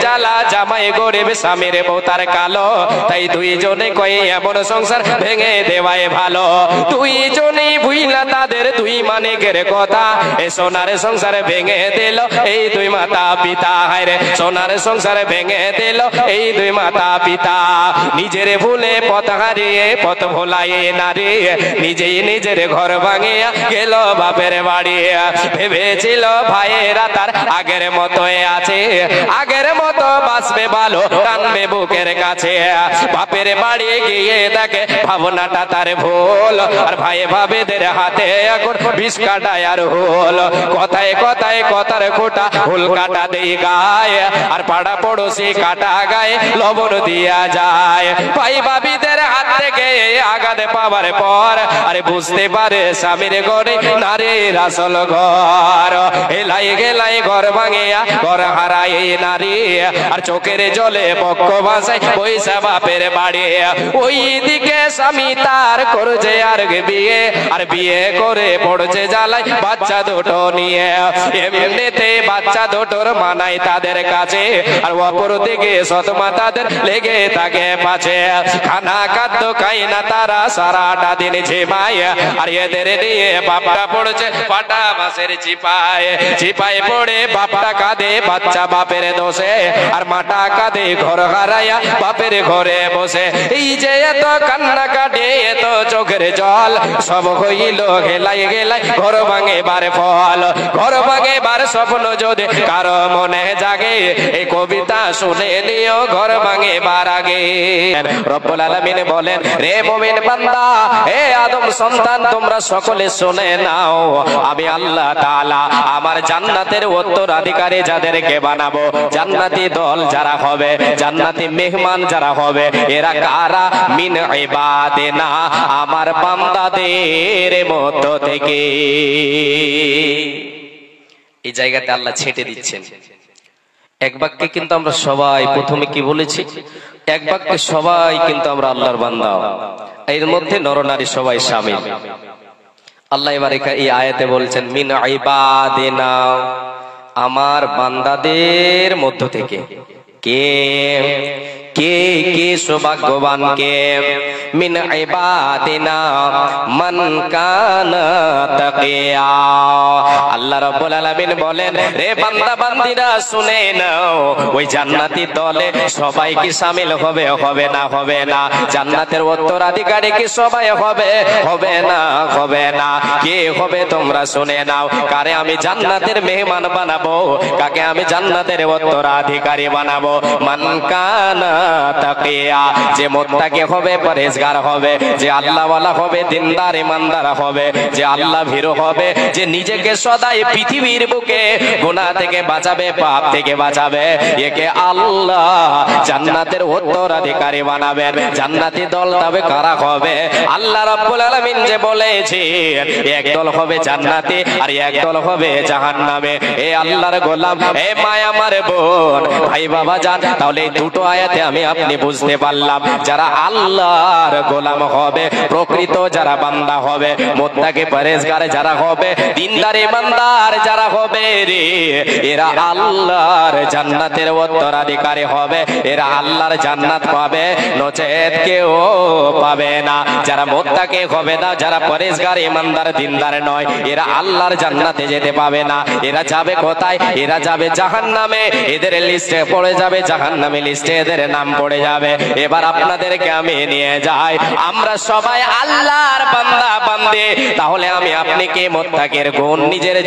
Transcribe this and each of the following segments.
জ্বালা, জামাই গরিব স্বামীর বউ তার কালো, তাই দুইজনে কয়ে এমন সংসার ভেঙে দেওয়াই ভালো। দুইজনেই ভুইলা তাদের দুই মানিকের কথা, এ সোনার সংসার ভেঙে দিল এই দুই মাতা পিতা। হায় রে সোনার সংসার ভেঙে দিল এই দুই মাতা পিতা। নিজের ভুলে পথ হারিয়ে পথ ভোলাইয়ে নারী, নিজেই নিজের ঘর ভাঙিয়া গেল বাপের বাড়ি। ভেবেছিল ভাইয়েরা তার আগের মতোই আছে, আগের মতো বাঁচবে ভালো, টানবে বুকের কাছে। বাপের বাড়ি গিয়ে দেখে ভাবনাটা তার ভুল, আর ভাই ভাবেদের হাতে এখন বিষ কাটায় আর হুল। কথায় কথায় কথার খোটা হুল কাটা দেই গায়ে, আর পাড়া পড়োশি কাটা গায়ে লবণ দিয়া যায়। ভাই ভাবিদের হাত থেকে আঘাত পাওয়ার পর আরে বুঝতে পারে স্বামীর ঘরে নারীর আসল ঘর। এলাই গেলাই ঘর ভাঙিয়া ঘর হারায় নারী, আর চোখের জলে পক্ষ ভাষায় পয়সা বাপের বাড়ি। ওই দিকে স্বামী তার করছে আর বিয়ে, আর বিয়ে করে পড়ছে জ্বালায় বাচ্চা দুটো নিয়ে। এমনিতে বাচ্চা দুটোর মানাই তাদের কাছে, আর অপর দিকে সৎমা তাদের লেগে থাকে পাছে। খানা খাদ্য খাই না তারা সারাটা দিন ঝিমায়, আর এদের নিয়ে বাপটা পড়ছে পাটা মাসের চিপায়। চিপায় পড়ে বাপটা কাঁদে বাচ্চা বাপের দোষে, আর মাটা কাঁদে ঘর হারাইয়া বাপের ঘরে বসে। এই যে এত কান্না কাটে এত চোখের জল, সব হইল গেলাই গেলাই ঘর ভাঙে বার ফল। ঘর ভাঙে বার স্বপ্ন যদি কারো মনে জাগে, এই কবিতা শুনে নিও ঘর ভাঙে বার আগে। রব্বুল আলামিন বলেন, রে মুমিন বান্দা, হে আদম সন্তান, তোমরা সকলে শুনে নাও, আমি আল্লাহ তাআলা আমার জান্নাতের উত্তরাধিকারী যাদেরকে বানাবো, জান্নাতি দল যারা হবে, জান্নাতি মেহমান যারা হবে, এরা কারা? মিন ইবাদিনা, আমার বান্দাদের মধ্য থেকে। এই জায়গাতে আল্লাহ ছেটে দিচ্ছেন এক বাক্যে, কিন্তু আমরা সবাই প্রথমে কি বলেছি? এক বাক্যে সবাই কিন্তু আমরা আল্লাহর বান্দা, এর মধ্যে নরনারী সবাই শামিল। আল্লাহ এবার এই আয়াতে বলছেন মিন ইবাদিনা, আমার বান্দাদের মধ্য থেকে। কে কে কে সৌভাগ্যবান কে? মিন ইবাদিনা মান কানা তাকিয়া। আল্লাহ রাব্বুল আলামিন বলেন, রে বান্দা বান্দিরা শুনে নাও, ওই জান্নাতি দলে সবাই কি শামিল হবে? হবে না? হবে না। জান্নাতের উত্তরাধিকারী কি সবাই হবে? হবে না? হবে না। কে হবে তোমরা শুনে নাও, কারে আমি জান্নাতের মেহমান বানাবো, কাকে আমি জান্নাতের উত্তরাধিকারী বানাবো। মান কানা তাকিয়া, যে মুত্তাকি হবে, পরহেজগার হবে, যে আল্লাহওয়ালা হবে, দিনদার ইমানদার হবে, যে আল্লাহ ভীরু হবে, যে নিজেকে সদাই পৃথিবীর বুকে গুনাহ থেকে বাঁচাবে, পাপ থেকে বাঁচাবে, একে আল্লাহ জান্নাতের উত্তরাধিকারী বানাবেন। জান্নাতি দল তবে কারা হবে? আল্লাহ রাব্বুল আলামিন যে বলেছে এক দল হবে জান্নাতি আর এক দল হবে জাহান্নামে। এ আল্লাহর গোলাম, এ মায়া আমার বোন, ভাই বাবা জান, তাহলে এই দুটো আয়াতে আমি আপনি বুঝতে পারলাম, যারা আল্লাহর গোলাম হবে, প্রকৃত যারা বান্দা হবে, মুত্তাকি পরহেজগার যারা হবে, দিনদার ইমানদার যারা হবে রে, এরা আল্লাহর জান্নাতের উত্তরাধিকারী হবে, এরা আল্লাহর জান্নাত পাবে, নচেত কেউ পাবে না। যারা মুত্তাকি হবে না, যারা পরহেজগার ইমানদার দিনদার নয়, এরা আল্লাহর জান্নাতে যেতে পাবে না। এরা যাবে কোথায়? এরা যাবে জাহান্নামে। এদের লিস্টে পড়ে যাবে, জাহান্নামে লিস্টে এদের নাম পড়ে যাবে। এবার আপনাদেরকে আমি নিয়ে যাই, আমরা সবাই আল্লাহর বান্দা বান্দে, তাহলে আমি আপনি কি মুত্তাকির গুণ নিজের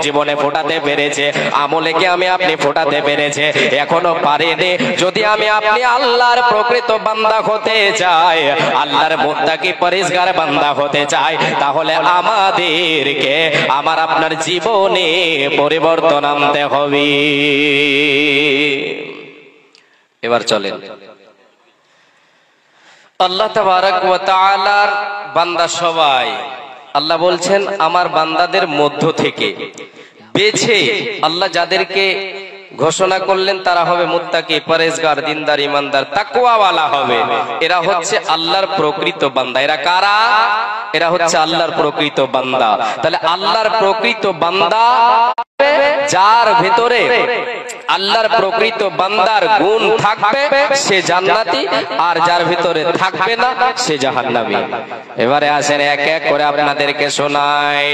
জীবনে ফোটাতে পেরেছে? আমলে কি আমি আপনি ফোটাতে পেরেছে? এখনো পারেনি। যদি আমি আপনি আল্লাহর প্রকৃত বান্দা হতে চাই, আল্লাহর মুত্তাকি পরহেজগার বান্দা হতে চাই, তাহলে আমাদেরকে আমার আপনার জীবনে পরিবর্তন আনতে হবে। এবার চলেন, আল্লাহ তাবারক ওয়া তাআলার বান্দা সবাই, আল্লাহ বলছেন আমার বান্দাদের মধ্য থেকে বেছে আল্লাহ যাদেরকে ঘোষণা করলেন তারা হবে মুত্তাকি, পরহেজগার, দিনদার, ইমানদার, তাকওয়াওয়ালা হবে। এরা হচ্ছে আল্লাহর প্রকৃত বান্দা। এরা কারা? এরা হচ্ছে আল্লাহর প্রকৃত বান্দা। তাহলে আল্লাহর প্রকৃত বান্দা যার ভেতরে আল্লাহর প্রকৃত বান্দার গুণ থাকবে সে জান্নাতি, আর যার ভিতরে থাকবে না সে জাহান্নামী। এবারে আসেন এক এক করে আপনাদেরকে শোনাই,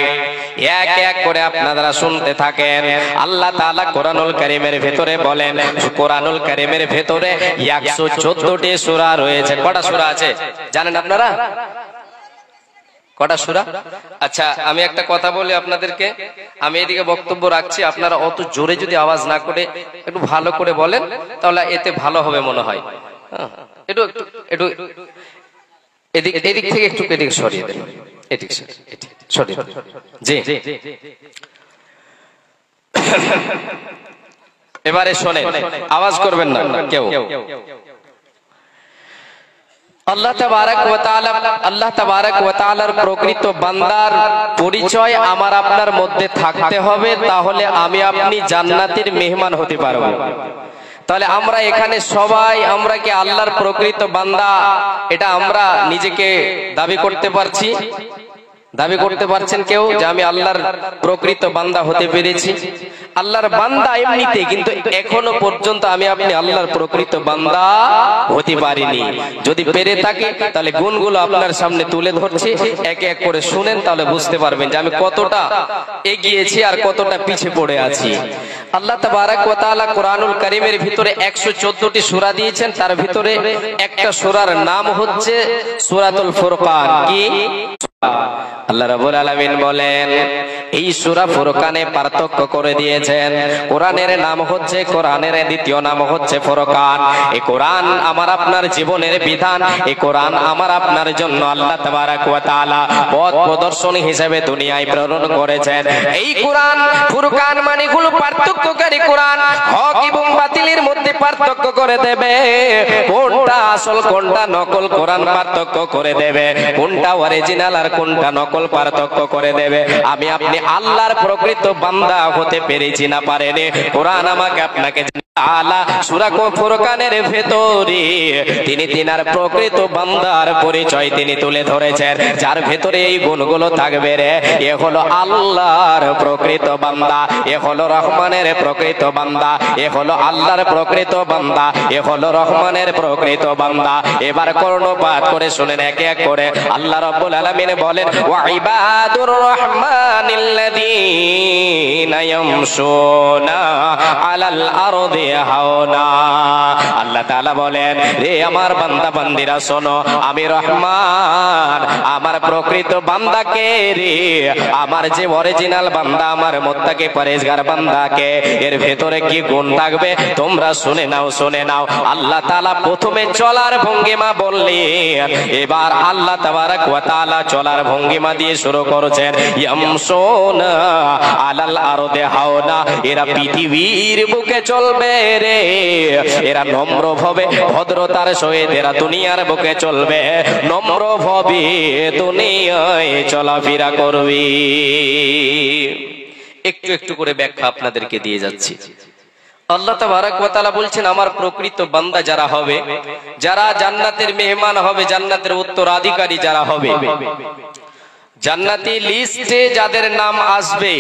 এক এক করে আপনারা শুনতে থাকেন। আল্লাহ তাআলা কোরআনুল কারীমের ভেতরে বলেন, কোরআনুল কারীমের ভেতরে 114টি সূরা রয়েছে। কটা সূরা আছে জানেন আপনারা? কটা সূরা? আচ্ছা আমি একটা কথা বলি আপনাদেরকে, আমি এদিকে বক্তব্য রাখছি, আপনারা অত জোরে যদি আওয়াজ না করে একটু ভালো করে বলেন তাহলে এতে ভালো হবে মনে হয়। একটু একটু এদিক থেকে একটু এদিকে সরিয়ে দেন, এদিক সরিয়ে দেন। জি এবারে শোনেন, আওয়াজ করবেন না কেউ। আল্লাহ তাবারাক ওয়া তাআলার প্রকৃত বান্দার পরিচয় আমার আপনার মধ্যে থাকতে হবে, তাহলে আমি আপনি জান্নাতের মেহমান হতে পারবো। তাহলে আমরা এখানে সবাই, আমরা কি আল্লাহর প্রকৃত বান্দা এটা আমরা নিজেকে দাবি করতে পারছি? দাবি করতে পারছেন কেউ যে আমি আল্লাহর প্রকৃত বান্দা হতে পেরেছি? আল্লাহর বান্দা এমনিতে, কিন্তু এখনো পর্যন্ত আমি আপনি আল্লাহর প্রকৃত বান্দা হতে পারিনি। যদি পেরে থাকি তাহলে গুণগুলো আপনার সামনে তুলে ধরছি, একে এক করে শুনেন, তাহলে বুঝতে পারবেন যে আমি কতটা এগিয়েছি আর কতটা পিছে পড়ে আছি। আল্লাহ তাবারাক ওয়া তাআলা কোরআনুল কারীমের ভিতরে 114টি সূরা দিয়েছেন, তার ভিতরে একটা সূরার নাম হচ্ছে সূরাতুল ফুরকান। কি? আল্লাহ রাব্বুল আলামিন বলেন এই সূরা ফুরকানে পার্থক্য করে দিয়েছেন। কোরআনের নাম হচ্ছে, কোরআনের দ্বিতীয় নাম হচ্ছে ফুরকান। এই কোরআন আমার আপনার জীবনের বিধান, এই কোরআন আমার আপনার জন্য আল্লাহ তাবারাক ওয়া তাআলা পথ প্রদর্শন হিসেবে দুনিয়ায় প্রেরণ করেছেন। এই কোরআন ফুরকান মানে হলো পার্থক্যকারী কোরআন, হক এবং বাতিলের মধ্যে পার্থক্য করে দেবে, কোনটা আসল কোনটা নকল কোরআন পার্থক্য করে দেবে, কোনটা অরিজিনাল আর কোনটা নকল পার্থক্য করে দেবে। আমি আপনি আল্লাহর প্রকৃত বান্দা হতে পেরেছি না পারেনি, কোরআন আমাকে আপনাকে আলা সূরা ফুরকানের ভেতরে তিনি তিনার প্রকৃত বান্দার পরিচয় তিনি তুলে ধরেছেন, যার ভেতরে এই গুণগুলো থাকবে রে, এ হলো আল্লাহর প্রকৃত বান্দা, এ হলো রহমানের প্রকৃত বান্দা, এ হলো আল্লাহর প্রকৃত বান্দা, এ হলো রহমানের প্রকৃত বান্দা। এবার কর্ণপাত করে শুনেন একে এক করে। আল্লাহ রাব্বুল আলামিন বলেন, ওয়া ইবাদুর রহমানিল্লাযীনা ইয়ামশুনা আলাল আরদি হাওনা। আল্লাহ তাআলা বলেন, রে আমার বান্দা বান্দিরা শোনো, আমি রহমান, আমার প্রকৃত বান্দাকে রে, আমার যে অরিজিনাল বান্দা, আমার মুত্তাকি পরেজগার বান্দাকে, এর ভেতরে কি গুণ থাকবে তোমরা শুনে নাও, শুনে নাও। আল্লাহ তাআলা প্রথমে চলার ভঙ্গিমা বললেন, এবার আল্লাহ তাবারাক ওয়া তাআলা চলার ভঙ্গিমা দিয়ে শুরু করেছেন, ইয়ামশুনা আলাল আরদি হাওনা, এরা পৃথিবীর বুকে চলবে রে, এরা নম্র ভাবে ভদ্রতার সহিত এরা দুনিয়ার বুকে চলবে, নম্র ভাবে দুনিয়ায় চলাফেরা করবে। একটু একটু করে ব্যাখ্যা আপনাদেরকে দিয়ে যাচ্ছি। আল্লাহ তাবারাক ওয়া তাআলা বলছেন, আমার প্রকৃত বান্দা যারা হবে, যারা জান্নাতের মেহমান হবে, জান্নাতের উত্তরাধিকারী যারা হবে, জান্নাতি লিস্টে যাদের নাম আসবে,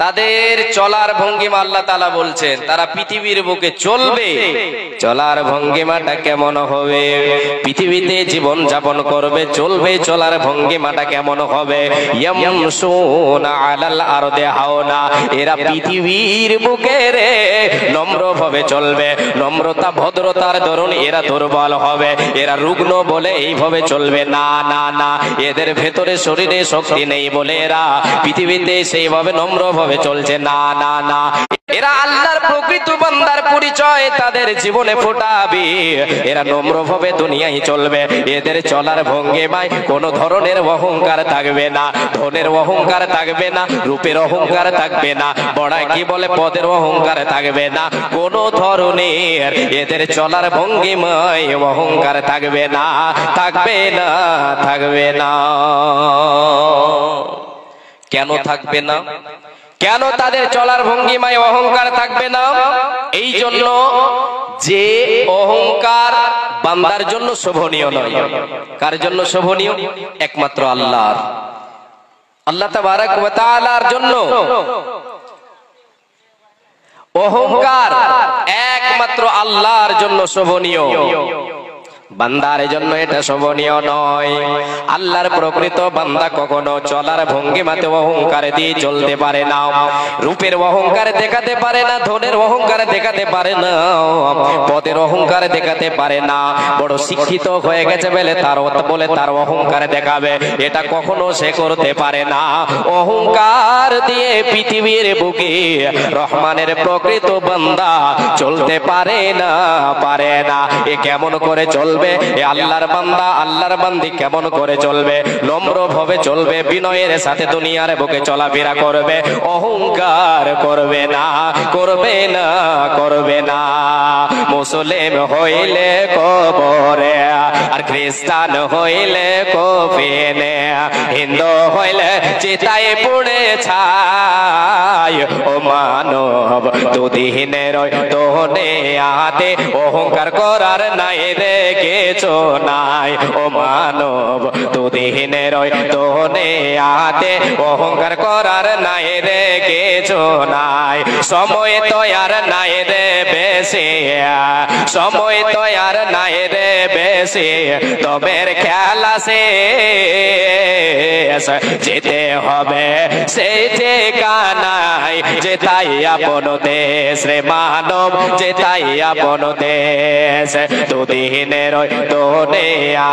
তাদের চলার ভঙ্গিমা আল্লাহ তাআলা বলছেন, তারা পৃথিবীর বুকে চলবে। চলার ভঙ্গিমাটা কেমন হবে? পৃথিবীতে জীবন যাপন করবে, চলবে, চলার ভঙ্গিমাটা কেমন হবে? ইয়ামশুনা আলাল আরদি হাওনা, এরা পৃথিবীর বুকে রে নম্রভাবে চলবে, নম্রতা ভদ্রতার দরুন এরা দুর্বল হবে, এরা রুগ্ন বলে এইভাবে চলবে না, না না, এদের ভেতরে শরীরে শক্তি নেই বলে এরা পৃথিবীতে সেইভাবে নম্রভাবে চলছে না, না না, এরা আল্লাহর প্রকৃত বান্দার পরিচয় তাদের জীবনে ফোটাবে, এরা নম্রভাবে দুনিয়ায় চলবে, এদের চলার ভঙ্গিমায় কোনো ধরনের অহংকার থাকবে না, ধনের অহংকার থাকবে না, রূপের অহংকার থাকবে না, বড়াই কি বলে পদের অহংকার থাকবে না, কোনো ধরনের এদের চলার ভঙ্গিমায় অহংকার থাকবে না, থাকবে না, থাকবে না। কেন থাকবে না? কেন তাদের চলার ভঙ্গিমায় অহংকার থাকবে না? এই জন্য যে অহংকার বান্দার জন্য শোভনীয় নয়। কার জন্য শোভনীয়? একমাত্র আল্লাহর, আল্লাহ তাবারক ওয়া তাআলার জন্য। অহংকার একমাত্র আল্লাহর জন্য শোভনীয়, বান্দার জন্য এটা শোভনীয় নয়। আল্লাহর প্রকৃত বান্দা কখনো চলার ভঙ্গিমাতে অহংকার দিয়ে চলতে পারে না, রূপের অহংকার দেখাতে পারে না, ধনের অহংকার দেখাতে পারে না, পদের অহংকার দেখাতে পারে না। বড় শিক্ষিত হয়ে গেছে বলে তার অহংকার দেখাবে, এটা কখনো সে করতে পারে না। অহংকার দিয়ে পৃথিবীর বুকে রহমানের প্রকৃত বান্দা চলতে পারে না, পারে না। এ কেমন করে চলবে? আল্লাহর বান্দা, আল্লাহর বান্দি কেমন করে চলবে? নম্র ভাবে চলবে, বিনয়ের সাথে দুনিয়ার বুকে চলাফেরা করবে, অহংকার করবে না, করবে না, করবে না। মুসলিম হইলে কবরে, আর খ্রিস্টান হইলে কফিনে, হিন্দু হইলে চিতায় পুড়ে ছাই। ও মানব দুদিনের তোনে আতে অহংকার করার নাই রে কিছু নাই। ও মানব দুদিনের তোনে আতে অহংকার করার নাই রে কিছু নাই। সময় তো আর নাই রে বেশি, সময় তো আর নাই রে বেশি, তবের খেলা শেষ, যেতে হবে সেই ঠিকানায়, যেতাই আপন দেশ রে মানব, যেতাই আপন দেশ। দুদিনের তোনে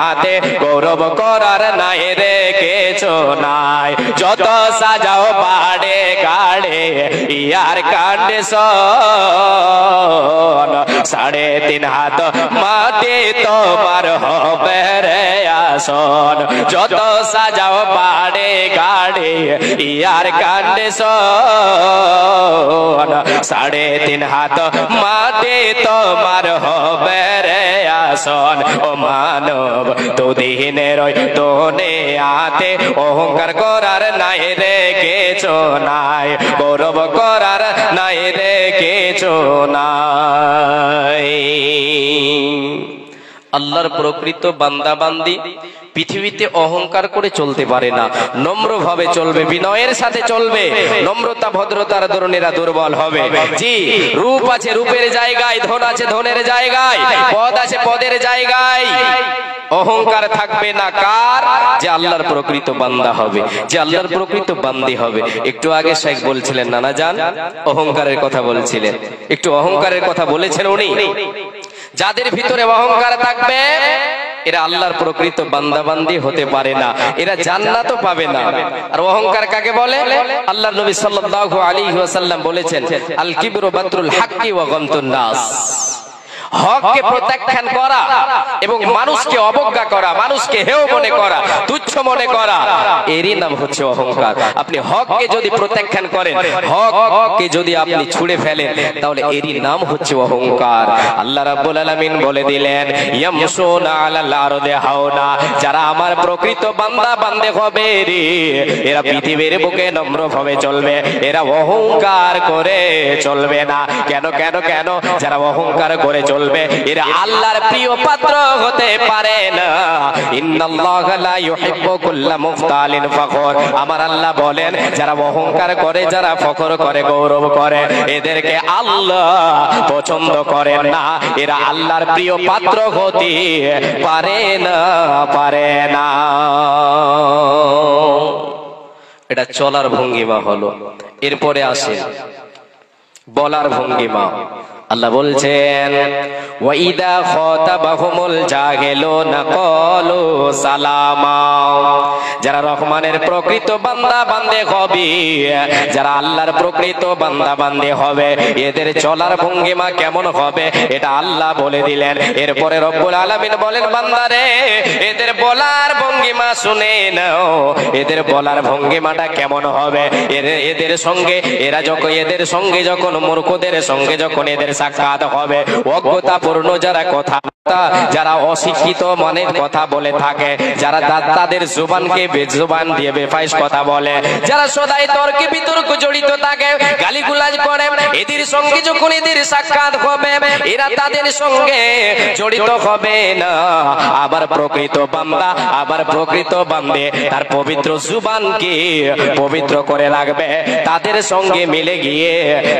আতে গৌরব করার নাই রে কিছু নাই। যত সাজাও পাড়ে গাড়ে ইয়ার কন্ডিশন, 3.5 হাত মাটি তোমার হবে রে আসন। যত সাজাও পাড়ে গাড়ে ইয়ার কন্ডিশন, 3.5 হাত মাটি তোমার হবে রে আসন। ও মানব দুদিনের তোনে আতে অহংকার করার নাই রে কিছু নাই, গৌরব করার নাই রে কিছু নাই। আল্লাহর প্রকৃত বান্দা বান্দি পৃথিবীতে অহংকার করে চলতে পারে না, নম্র ভাবে চলবে, বিনয়ের সাথে চলবে। নম্রতা ভদ্রতার ধরনেরা দুর্বল হবে। জি, রূপ আছে রূপের জায়গায়, ধন আছে ধনের জায়গায়, পদ আছে পদের জায়গায়, অহংকার থাকবে না। কার? যে আল্লাহর প্রকৃত বান্দা হবে, যে আল্লাহর প্রকৃত বান্দি হবে। একটু আগে শেখ বলছিলেন, নানা জান অহংকারের কথা বলছিলেন, একটু অহংকারের কথা বলেছেন উনি। যাদের ভিতরে অহংকার থাকবে এরা আল্লাহর প্রকৃত বান্দা বান্দি হতে পারে না, এরা জান্নাতও পাবে না। আর অহংকার কাকে বলে? আল্লাহর নবী সাল্লাল্লাহু আলাইহি ওয়াসাল্লাম বলেছেন, আল কিবরু বাতরুল হাক্কি ওয়া গামতুন নাস। হককে প্রত্যাখ্যান করা এবং মানুষকে অবজ্ঞা করা, মানুষকে হেয় মনে করা, তুচ্ছ মনে করা, এরই নাম হচ্ছে অহংকার। আপনি হককে যদি প্রত্যাখ্যান করেন, হককে যদি আপনি ছুঁড়ে ফেলেন, তাহলে এরই নাম হচ্ছে অহংকার। আল্লাহ রাব্বুল আলামিন বলে দিলেন, ইয়ামশুনা আলাল আরদি হাওনা, যারা আমার প্রকৃত বান্দা বান্দে হবে রে, এরা পৃথিবীর বুকে নম্রভাবে চলবে, এরা অহংকার করে চলবে না। কেন কেন কেন? যারা অহংকার করে চলবে এরা আল্লাহর প্রিয় পাত্র হতে পারে না। ইন্নাল্লাহা লা ইউহিব্বু কুল্লা মুখতালিন ফখর। আমার আল্লাহ বলেন, যারা অহংকার করে, যারা ফখর করে, গৌরব করে, এদেরকে আল্লাহ পছন্দ করেন না। এরা আল্লাহর প্রিয় পাত্র হতে পারে না, পারে না। এটা চলার ভঙ্গিমা হলো। এরপরে আসে বলার ভঙ্গিমা। আল্লাহ বলছেন, ওয়াইদা খাতাবাহুমুল জাহিলুনা ক্বালু সালামা। যারা রহমানের প্রকৃত বান্দা বান্দে হবে, যারা আল্লাহর প্রকৃত বান্দা বান্দে হবে, এদের চলার ভঙ্গিমা কেমন হবে এটা আল্লাহ বলে দিলেন। এরপরে রব্বুল আলামিন বলেন, বান্দারে এদের বলার ভঙ্গিমা শুনে নাও, এদের বলার ভঙ্গিমাটা কেমন হবে। এদের সঙ্গে এদের সঙ্গে যখন মূর্খদের সঙ্গে যখন এদের সাক্ষাৎ হবে, অজ্ঞতাপূর্ণ যারা কথা বক্তা যারা অশিক্ষিত মনের কথা বলে থাকে, যারা তাদের জুবানকে বেজুবান দিয়ে বেফাইশ কথা বলে, যারা সদাই তর্কে বিতর্ক জড়িত থাকে, গালিগুলাজ করে, এদের সঙ্গে যখন এদের সাক্ষাৎ হবে এরা তাদের সঙ্গে জড়িত হবে না। আবার প্রকৃত বান্দা, আবার প্রকৃত বান্দে তার পবিত্র জুবানকে পবিত্র করে রাখবে, তাদের সঙ্গে মিলে গিয়ে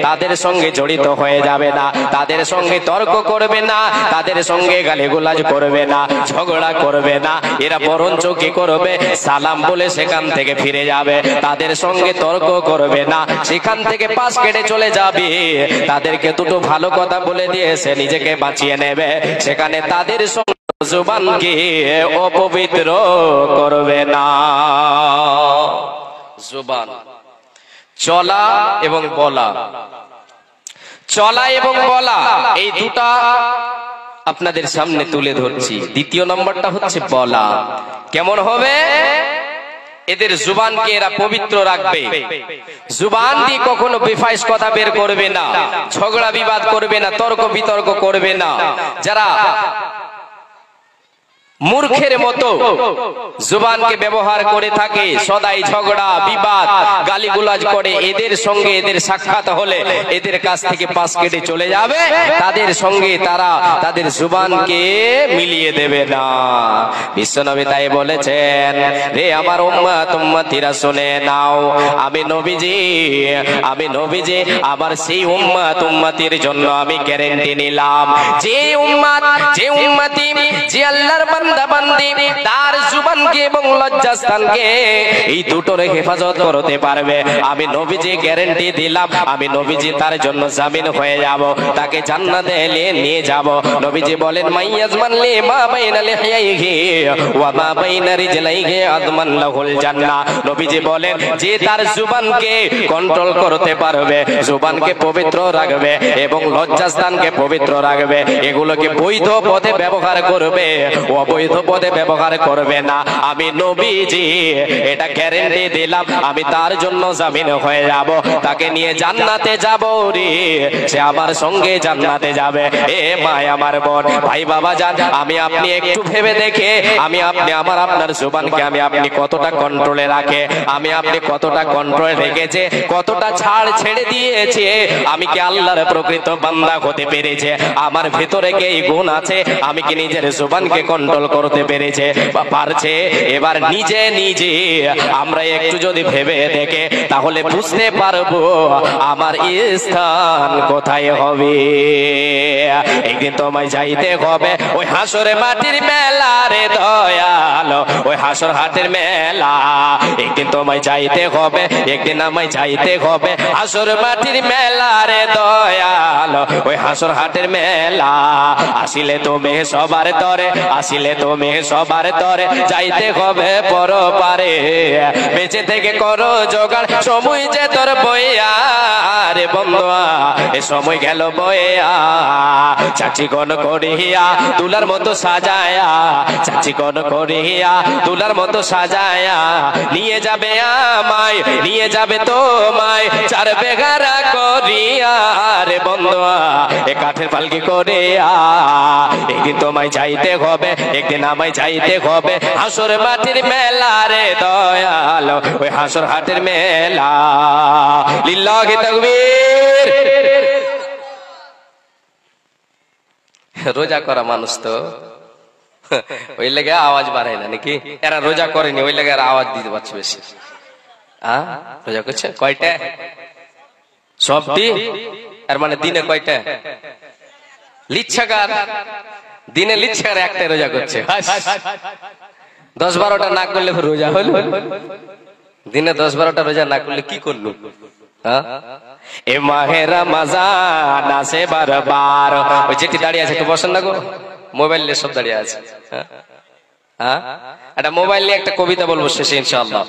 তাদের সঙ্গে জড়িত হয়ে যাবে না, তাদের সঙ্গে তর্ক করবে না, তাদের সঙ্গে গালিগুলাজ করবে না, ঝগড়া করবে না। এরা বরঞ্চ কি করবে, সালাম বলে সেখান থেকে ফিরে যাবে, তাদের সঙ্গে তর্ক করবে না, সেখান থেকে পাশ কেটে চলে যাবে, তাদেরকে দুটো ভালো কথা বলে দিয়েছে নিজেকে বাঁচিয়ে নেবে, সেখানে তাদের সঙ্গে জুবানকে অপবিত্র করবে না। জুবান চলা এবং বলা, চলা এবং বলা এই দুটা আপনাদের সামনে তুলে ধরছি। দ্বিতীয় নম্বরটা হচ্ছে বলা। কেমন হবে? এদের জুবানকে এরা পবিত্র রাখবে, জুবান দিয়ে কখনো বেফাইশ কথা বের করবে না, ঝগড়া বিবাদ করবে না, তর্ক বিতর্ক করবে না। যারা মূর্খের মতো জুবানকে ব্যবহার করে থাকে, সদাই ঝগড়া বিবাদ গালিগুলাজ করে, এদের সঙ্গে এদের সাক্ষাৎ হলে এদের কাছ থেকে পাশ কেটে চলে যাবে, তাদের সঙ্গে তারা তাদের জুবানকে মিলিয়ে দেবে না। বিশ্বনবী তাই বলেছেন, রে আমার উম্মত উম্মতিরা শুনে নাও, আমি নবীজি আবার সেই উম্মত উম্মতির জন্য আমি গ্যারান্টি নিলাম, যে উম্মতি যে আল্লাহর বান্দা বান্দি তার জুবানকে এবং লজ্জাস্থানকে এই দুটোর হেফাজত করতে পারবে, আমি নবীজি গ্যারান্টি দিলাম, আমি নবীজি তার জন্য জামিন হয়ে যাব, তাকে জান্নাতে নিয়ে যাব। নবীজি বলেন, মাইয়াজমান লি মা বাইনা লিহিয়াইহি ওয়া মা বাইনা রিজলাইহি আযমান লাহুল জান্নাহ। নবীজি বলেন, যে তার জুবানকে কন্ট্রোল করতে পারবে, জুবানকে পবিত্র রাখবে এবং লজ্জাস্থানকে পবিত্র রাখবে, এগুলোকে বৈধ পথে ব্যবহার করবে, অবৈধ পথে ব্যবহার করবে না, আমি নবীজি এটা গ্যারান্টি দিলাম, আমি তার জন্য জামিন হয়ে যাব, তাকে নিয়ে জান্নাতে যাব রে, সে আমার সঙ্গে জান্নাতে যাবে। এ ভাই আমার বোন, ভাই বাবা জান, আমি আপনি একটু ভেবে দেখে, আমি আপনি আপনার জুবানকে আমি আপনি কতটা কন্ট্রোলে রাখে, আমি আপনি কতটা কন্ট্রোলে রেখেছে, কতটা ছাড় ছেড়ে দিয়েছে, আমি কি আল্লাহর প্রকৃত বান্দা হতে পেরেছে, আমার ভিতরে কি এই গুণ আছে, আমি কি নিজের জুবানকে কন্ট্রোল করতে পেরেছে বা পারছে? এবার নিজে নিজে আমরা একটু যদি ভেবে দেখে তাহলে বুঝতে পারবো আমার স্থান কোথায় হবে। একদিন তোমায় যাইতে হবে ওই হাসরে মাটির মেলা রে দয়াল, ওই হাসর হাটের মেলা, একদিন তোমায় যাইতে হবে, একদিন আমায় যাইতে হবে হাসর মাটির মেলা রে দয়াল, ওই হাসর হাটের মেলা। আসিলে তুমি সবার তরে, আসিলে তুমি সবার তরে, যাইতে হবে পরপারে, বেঁচে থেকে করো জোগাড়, সময় যে তোর বইয়া রে বন্ধুয়া, এ সময় গেল বইয়া, চাচি কোন করিয়া তুলার মতো সাজায়া, চাচি কোন করিয়া তুলার মতো সাজায়া, নিয়ে যাবে আমায়, নিয়ে যাবে তোমায়, চার বেগারা করিয়া রে বন্ধুয়া, এ কাঠের পালকি করিয়া, একদিন তোমায় যাইতে হবে, একদিন আমায় যাইতে হবে হাসর মাটির মেলা রে দয়াল, ওই হাসর হাটের মেলা। লিল্লাহি তাকবীর। রোজা করা মানুষ তো ওই লেগে আওয়াজ বাড়ায় না নাকি? এরা রোজা করেনি ওই লেগে আওয়াজ দিতে পারছে বেশি। রোজা করছে কয়টা? সবটি। এর মানে দিনে কয়টা? লিচ্ছাকার, দিনে লিচ্ছাকার একটাই রোজা করছে। 10-12টা না করলে রোজা হলো? দিনে 10-12টা রোজা না করলে কি করলো? এ মাহে রমজান আসে বারবার। ওই যেটি দাঁড়িয়ে আছে একটু বসেন না গো, মোবাইল নিয়ে সব দাঁড়িয়ে আছে। একটা মোবাইল নিয়ে একটা কবিতা বলবো শেষে ইনশাআল্লাহ।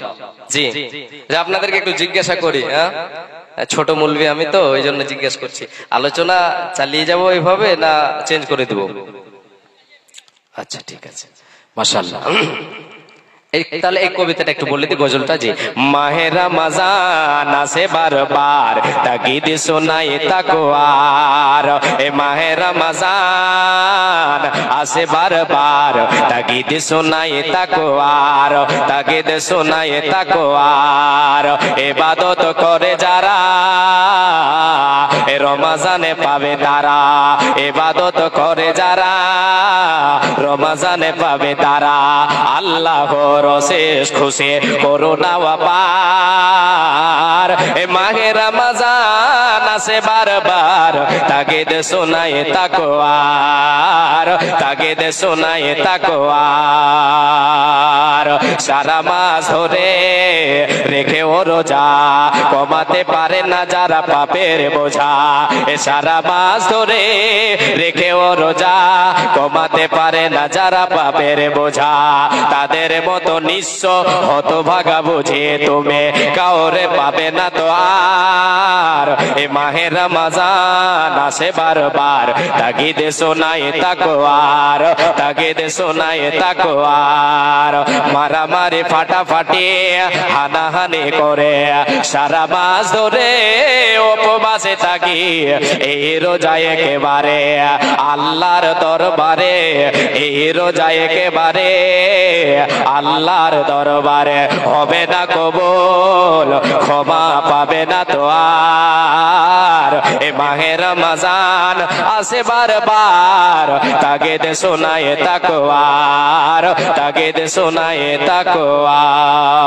জি, আপনাদেরকে একটু জিজ্ঞাসা করি, ছোট মুলবি আমি তো ওই জন্য জিজ্ঞেস করছি, আলোচনা চালিয়ে যাবো এইভাবে না চেঞ্জ করে দেবো? আচ্ছা ঠিক আছে, মাশাআল্লাহ। তাহলে এই কবিতাটা একটু বললে গজলটা যে মাহে রমজান আসে বারবার তাগিদ শোনায় তাকওয়ার, এ মাহে রমজান আসে বারবার তাগিদ শোনায় তাকওয়ার, তাগিদ শোনায় তাকওয়ার। ইবাদত করে যারা এ রমজানে পাবে তারা, ইবাদত করে যারা রমজানে পাবে তারা। আল্লাহর অশেষ খুশি করুণা পার, এ মাহে রমজান আসে বারবার তাগিদ শোনায় তাকওয়ার, তাগিদ শোনায় তাকওয়ার। সারা মাস ধরে রেখে ও রোজা কমাতে পারে না যারা পাপের বোঝা, এ সারা মাস ধরে রেখে ও রোজা কমাতে পারে না যারা পাপের বোঝা। তাদের মতো নিঃস্ব হতভাগা বুঝে তুমি কাউরে পাবে না তো আর, এ মাহে রমজান আসে বারবার তাগিদ শোনায় তাকওয়ার, তাগিদ শোনায় তাকওয়ার। মারামারি ফাটাফাটি হানাহানি করে সারা মাস ধরে উপবাসে থাকি, এই রোজায় একেবারে আল্লাহর দরবারে, এই রোজায় একেবারে আল্লাহর দরবারে হবে না কবুল, ক্ষমা পাবে না তো আর, এ মাহে রমজান আসে বারবার তাগিদ শোনায় তাকওয়ার, তাগিদ শোনায় তাকওয়ার।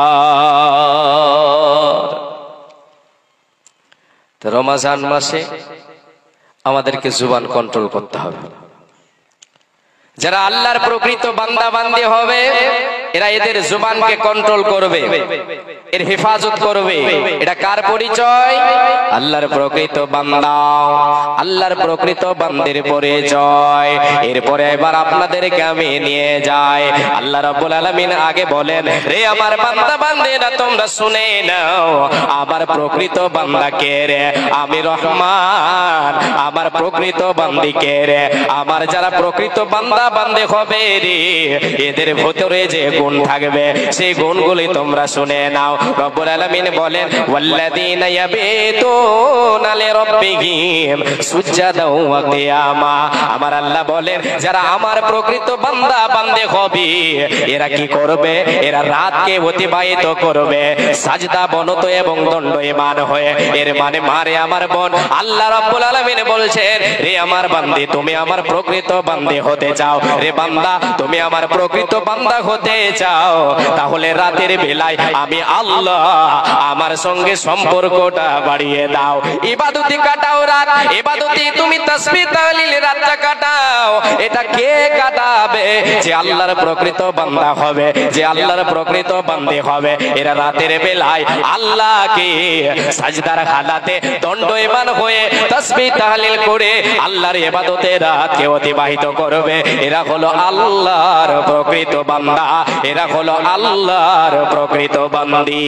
রমজান মাসে আমাদেরকে জুবান কন্ট্রোল করতে হবে। যারা আল্লাহর প্রকৃত বান্দা বান্দি হবে এরা এদের জুবানকে কন্ট্রোল করবে, এর হেফাজত করবে। এটা কার পরিচয়? আল্লাহর প্রকৃত বান্দা, আল্লাহর প্রকৃত বান্দির পরিচয়। এরপরে এবার আপনাদেরকে আমি নিয়ে যাই, আল্লাহ রাব্বুল আলামিন আগে বলেন, রে আমার বান্দা বান্দিরা তোমরা শুনে নাও, আমার প্রকৃত বান্দা কে রে? আমি রহমান। আমার প্রকৃত বান্দি কে রে? আমার যারা প্রকৃত বান্দা বান্দে হবে রে, এদের ভিতরে যে গুণ থাকবে সেই গুণগুলি তোমরা শুনে নাও। রব্বুল আলামিন বলেন, ওয়াল্লাযীনা ইয়াবিতুনা লিরাব্বিহিম সুজদাও ওয়া কিয়ামা। আমার আল্লাহ বলেন, যারা আমার প্রকৃত বান্দা বান্দে হবে এরা কি করবে? এরা রাতকে অতিবাহিত করবে সাজদা বনত এবং দণ্ডায়মান হয়ে। এর মানে মারে আমার বোন, আল্লাহ রাব্বুল আলামিন বলছেন, রে আমার বান্দি তুমি আমার প্রকৃত বান্দি হতে চাও, রে বান্দা তুমি আমার প্রকৃত বান্দা হতে চাও, তাহলে রাতের বেলায় আমি আল্লাহ আমার সঙ্গে সম্পর্কটা বাড়িয়ে দাও। ইবাদতি কাটাও রাত, ইবাদতি তুমি তাসবিহ তাহলিল রাতটা কাটাও। এটা কে কাটাবে? যে আল্লাহর প্রকৃত বান্দা হবে, যে আল্লাহর প্রকৃত বান্দী হবে, এরা রাতের বেলায় আল্লাহকে সাজদার হালাতে দণ্ডায়মান হয়ে তাসবিহ তাহলিল করে আল্লাহর ইবাদতে রাতকে অতিবাহিত করবে। এরা হলো আল্লাহর প্রকৃত বান্দা, এরা হলো আল্লাহর প্রকৃত বান্দী।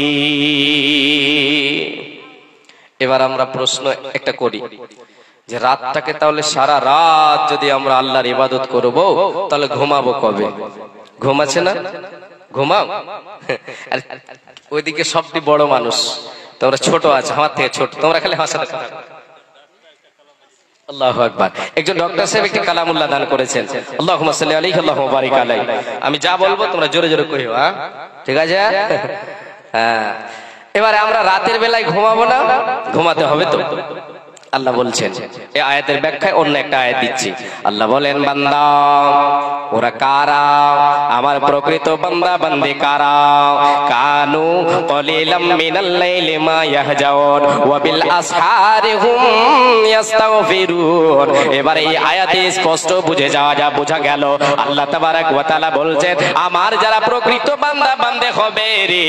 এবার আমরা প্রশ্ন একটা করি যে রাতটাকে তাহলে সারা রাত যদি আমরা আল্লাহর ইবাদত করব তাহলে ঘুমাবো কবে? ঘুমাচ্ছে না? ঘুমাও। ওইদিকে সবটি বড় মানুষ, তোমরা ছোট আছে, আমার থেকে ছোট, তোমরা খালি হাসাতে কথা। আল্লাহু আকবার। একজন ডক্টর সাহেব একটি কালামুল্লাহ দান করেছেন, আল্লাহুম্মা সাল্লি আলাইহি আল্লাহুম্মা বারিক আলাইহি। আমি যা বলবো তোমরা জোরে জোরে কইও, হ্যাঁ ঠিক আছে? হ্যাঁ, এবারে আমরা রাতের বেলায় ঘুমাবো না? ঘুমাতে হবে তো। আল্লাহ বলছেন, এই আয়াতের ব্যাখ্যায় অন্য একটা আয়াত দিচ্ছি। আল্লাহ বলেন, বান্দা ওরা কারা? আমার প্রকৃত বান্দা বান্দি কারা? কানু কলিলাম মিনাল লাইলি মা ইয়াহজাউন ওয়া বিল আসহারি হুম ইস্তাগফিরুন। এবারে এই আয়াতে স্পষ্ট বোঝা গেল আল্লাহ তাবারক ওয়া তাআলা বলছেন, আমার যারা প্রকৃত বান্দা বান্দে হবে রে,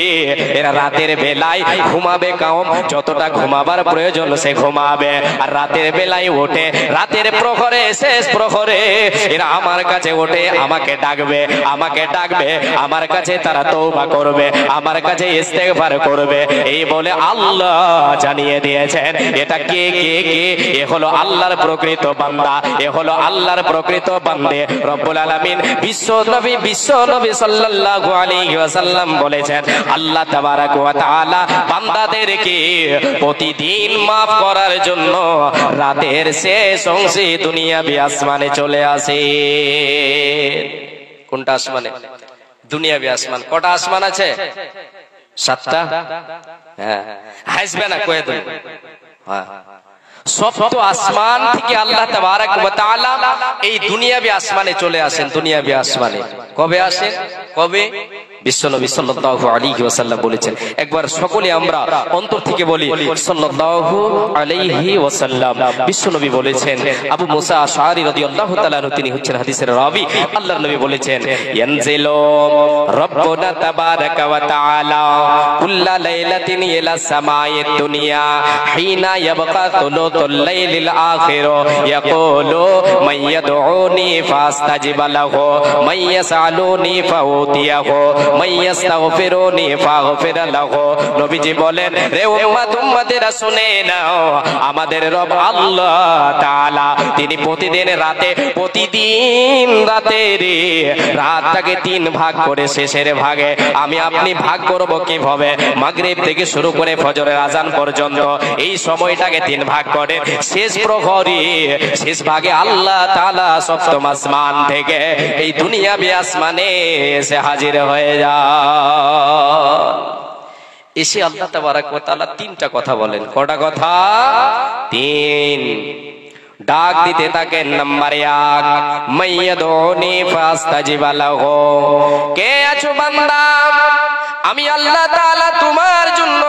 এরা রাতের বেলায় ঘুমাবে কম, যতটা ঘুমাবার প্রয়োজন সে ঘুমাবে। আর রাতের বেলায় ওঠে, রাতের প্রহরে শেষ প্রহরে এরা আমার কাছে ওঠে, আমাকে ডাকবে, আমাকে ডাকবে, আমার কাছে তারা তওবা করবে, আমার কাছে ইস্তেগফার করবে। এই বলে আল্লাহ জানিয়ে দিয়েছেন এটা কে কে কে, এ হলো আল্লাহর প্রকৃত বান্দা, এ হলো আল্লাহর প্রকৃত বান্দে। রব্বুল আলামিন বিশ্ব নবী সাল্লাল্লাহু আলাইহি ওয়াসাল্লাম বলেছেন আল্লাহ তাবারাক ওয়া তাআলা বান্দাদেরকে প্রতিদিন মাফ করার জন্য রাতের শেষ অংশে দুনিয়াবি আসমানে চলে আসে। কোনটা আসমানে? দুনিয়াবি আসমান। কটা আসমান আছে? 7টা। হ্যাঁ, হাসবে না কয়ে দেব। হ্যাঁ, সপ্ত আসমান থেকে আল্লাহ তাবারাক ওয়া তাআলা এই দুনিয়াবি আসমানে চলে আসেন। দুনিয়াবি আসমানে কবে আসেন? কবে? বিশ্বনবী সাল্লাল্লাহু আলাইহি ওয়াসাল্লাম বলেছেন। একবার সকলে আমরা অন্তর থেকে বলি সাল্লাল্লাহু আলাইহি ওয়াসাল্লাম। বিশ্বনবী বলেছেন, আবু মুসা আশআরী রাদিয়াল্লাহু তাআলা আনহু তিনি হচ্ছেন হাদিসের রাবী। আল্লাহর নবী বলেছেন ইয়ানজিলু রাব্বুনা তাবারাকা ওয়া তাআলা কুল্লা লাইলাতিন ইলা সামাইদ দুনিয়া হিনা ইয়াবকা তুলুতুল লাইলিল আখির ইয়াকুলু মান ইয়াদউনি ফাস্তাজিব লাহু মান ইয়াসআলুনি ফাউতিয়াহু মাইয়াস্তাগফিরুনি ফাগফির লাহু। নবীজি বলেন, রে উম্মত উম্মতেরা শুনে নাও, আমাদের রব আল্লাহ তাআলা তিনি প্রতিদিন রাতের রাতটাকে 3 ভাগ করে শেষের ভাগে আমি আপনি ভাগ করব কিভাবে? মাগরিব থেকে শুরু করে ফজরের আজান পর্যন্ত এই সময়টাকে 3 ভাগ করে শেষ প্রহরী শেষ ভাগে আল্লাহ তাআলা সপ্তম আসমান থেকে এই দুনিয়াবি আসমানে এসে হাজির হয়ে যায়। এসে আল্লাহ তাবারাক ওয়া তাআলা 3টা কথা বলেন। কটা কথা? 3। ডাক দিতে থাকেন। নাম্বার 1, মাইয়াদউনি ফাস্তাজিব লাহু। কে আছো বান্দা? আমি আল্লাহ তাআলা তোমার জন্য,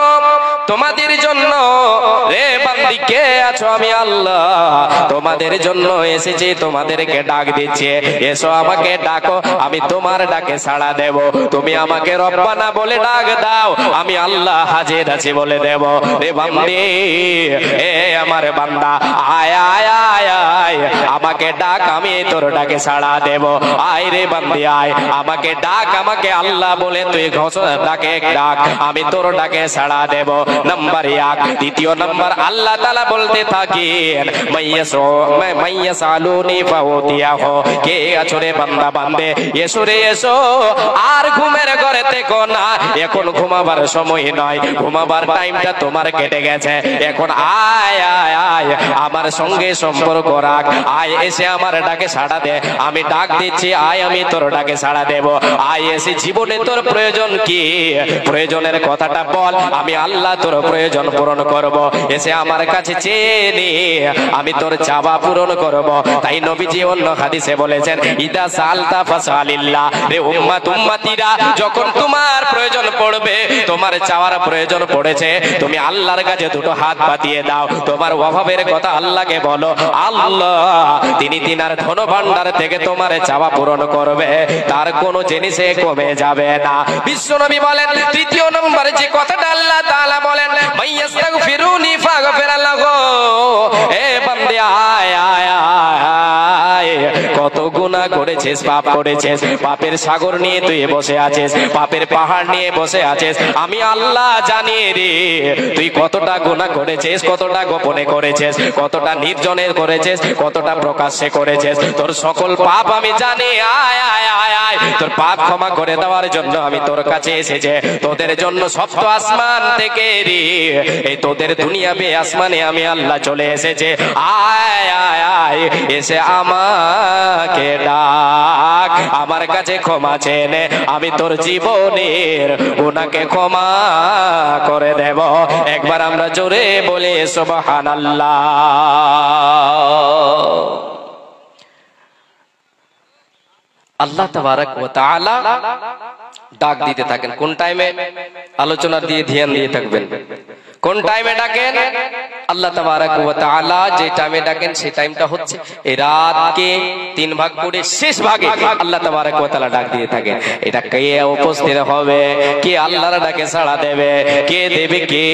তোমাদের জন্য, রে বান্দি কে আছো? আমি আল্লাহ তোমাদের জন্য এসেছি, তোমাদেরকে ডাক দিচ্ছি, এসো আমাকে ডাকো, আমি তোমার ডাকে সাড়া দেব। তুমি আমাকে রব্বানা বলে ডাক দাও, আমি আল্লাহ হাজির আছি বলে দেব। রে বান্দি, এ আমার বান্দা, আয় আয় আয় আয়, আমাকে ডাক, আমি তোর ডাকে সাড়া দেব। আয় রে বান্দি আয়, আমাকে ডাক, আমাকে আল্লাহ বলে তুই ঘোষণা ডাকে ডাক, আমি তোর ডাকে সাড়া দেব। নাম্বার 1। দ্বিতীয় নাম্বার, আল্লাহ তাআলা বলতে থাকেন মাইয়াসালুনি ফাউতিয়াহু। কে আছো রে বান্দা বান্দে, এসো রে এসো, আর ঘুমের ঘরে থেকো না, এখন ঘুমাবার সময় নয়, ঘুমাবার টাইমটা তোমার কেটে গেছে। এখন আয় আয় আয়, আমার সঙ্গে সম্পর্ক রাখ, আয় এসে আমার ডাকে সাড়া দে, আমি ডাক দিচ্ছি, আয় আমি তোর ডাকে সাড়া দেব। আয় এসে জীবনে তোর প্রয়োজন কি, প্রয়োজনের কথাটা বল, আমি আল্লাহ তোর প্রয়োজন পূরণ করব। এসে আমার কাছে চেয়ে নে, আমি তোর চাওয়া পূরণ করব। তাই নবীজি অন্য হাদিসে বলেছেন, ইদা সালতা ফাসালিল্লাহ। রে উম্মত উম্মতিরা, যখন তোমার প্রয়োজন পড়বে, তোমার চাওয়ার প্রয়োজন পড়েছে, তুমি আল্লাহর কাছে দুটো হাত পাতিয়ে দাও, তোমার অভাবের কথা আল্লাহকে বলো, আল্লাহ তিনি তিনার ধন ভান্ডার থেকে তোমার চাওয়া পূরণ করবে, তার কোনো জিনিসে কমে যাবে না। বিশ্বনবী বলেন, তৃতীয় নম্বরে যে কথাটা আল্লাহ তাআলা বলেন, মাইয়াস্তাগফিরুনি ফাগফির লাহু। এ বান্দা আয় আয় আয়, কত গুনাহ করেছিস, পাপ করেছিস, পাপের সাগর নিয়ে তুই বসে আছিস, পাপের পাহাড় নিয়ে বসে আছিস, আমি আল্লাহ জানি রে তুই কতটা গুনাহ করেছিস, কতটা গোপনে করেছিস, কতটা নির্জনে করেছিস, কতটা প্রকাশ্যে করেছিস, তোর সকল পাপ আমি জানি। আয় আয় আয় আয়, তোর পাপ ক্ষমা করে দেওয়ার জন্য আমি তোর কাছে এসেছি, তোদের জন্য সপ্ত আসমান থেকে রে এই তোদের দুনিয়াবি আসমানে আমি আল্লাহ চলে এসেছে। আয় আয় আয়, এসে আমাকে ডাক, আমার কাছে ক্ষমা চেয়ে নে, আমি তোর জীবনের গুনাহকে ক্ষমা করে দেব। একবার আমরা জোরে বলে সুবহানাল্লাহ। আল্লাহ তাবারাক ওয়া তাআলা ডাক দিতে থাকেন। কোন টাইমে? আলোচনা দিয়ে ধ্যান দিয়ে থাকবেন। কোন টাইমে ডাকেন? আল্লাহ তাবারাক ওয়া তাআলা যে টাইমে ডাকেন সেই টাইমটা হচ্ছে এই রাতকে 3 ভাগ করে শেষ ভাগে আল্লাহ তাবারাক ওয়া তাআলা ডাক দিয়ে থাকেন। এটা কে উপস্থিত হবে, কে আল্লাহর ডাকে সাড়া দেবে, কে দেবে, কে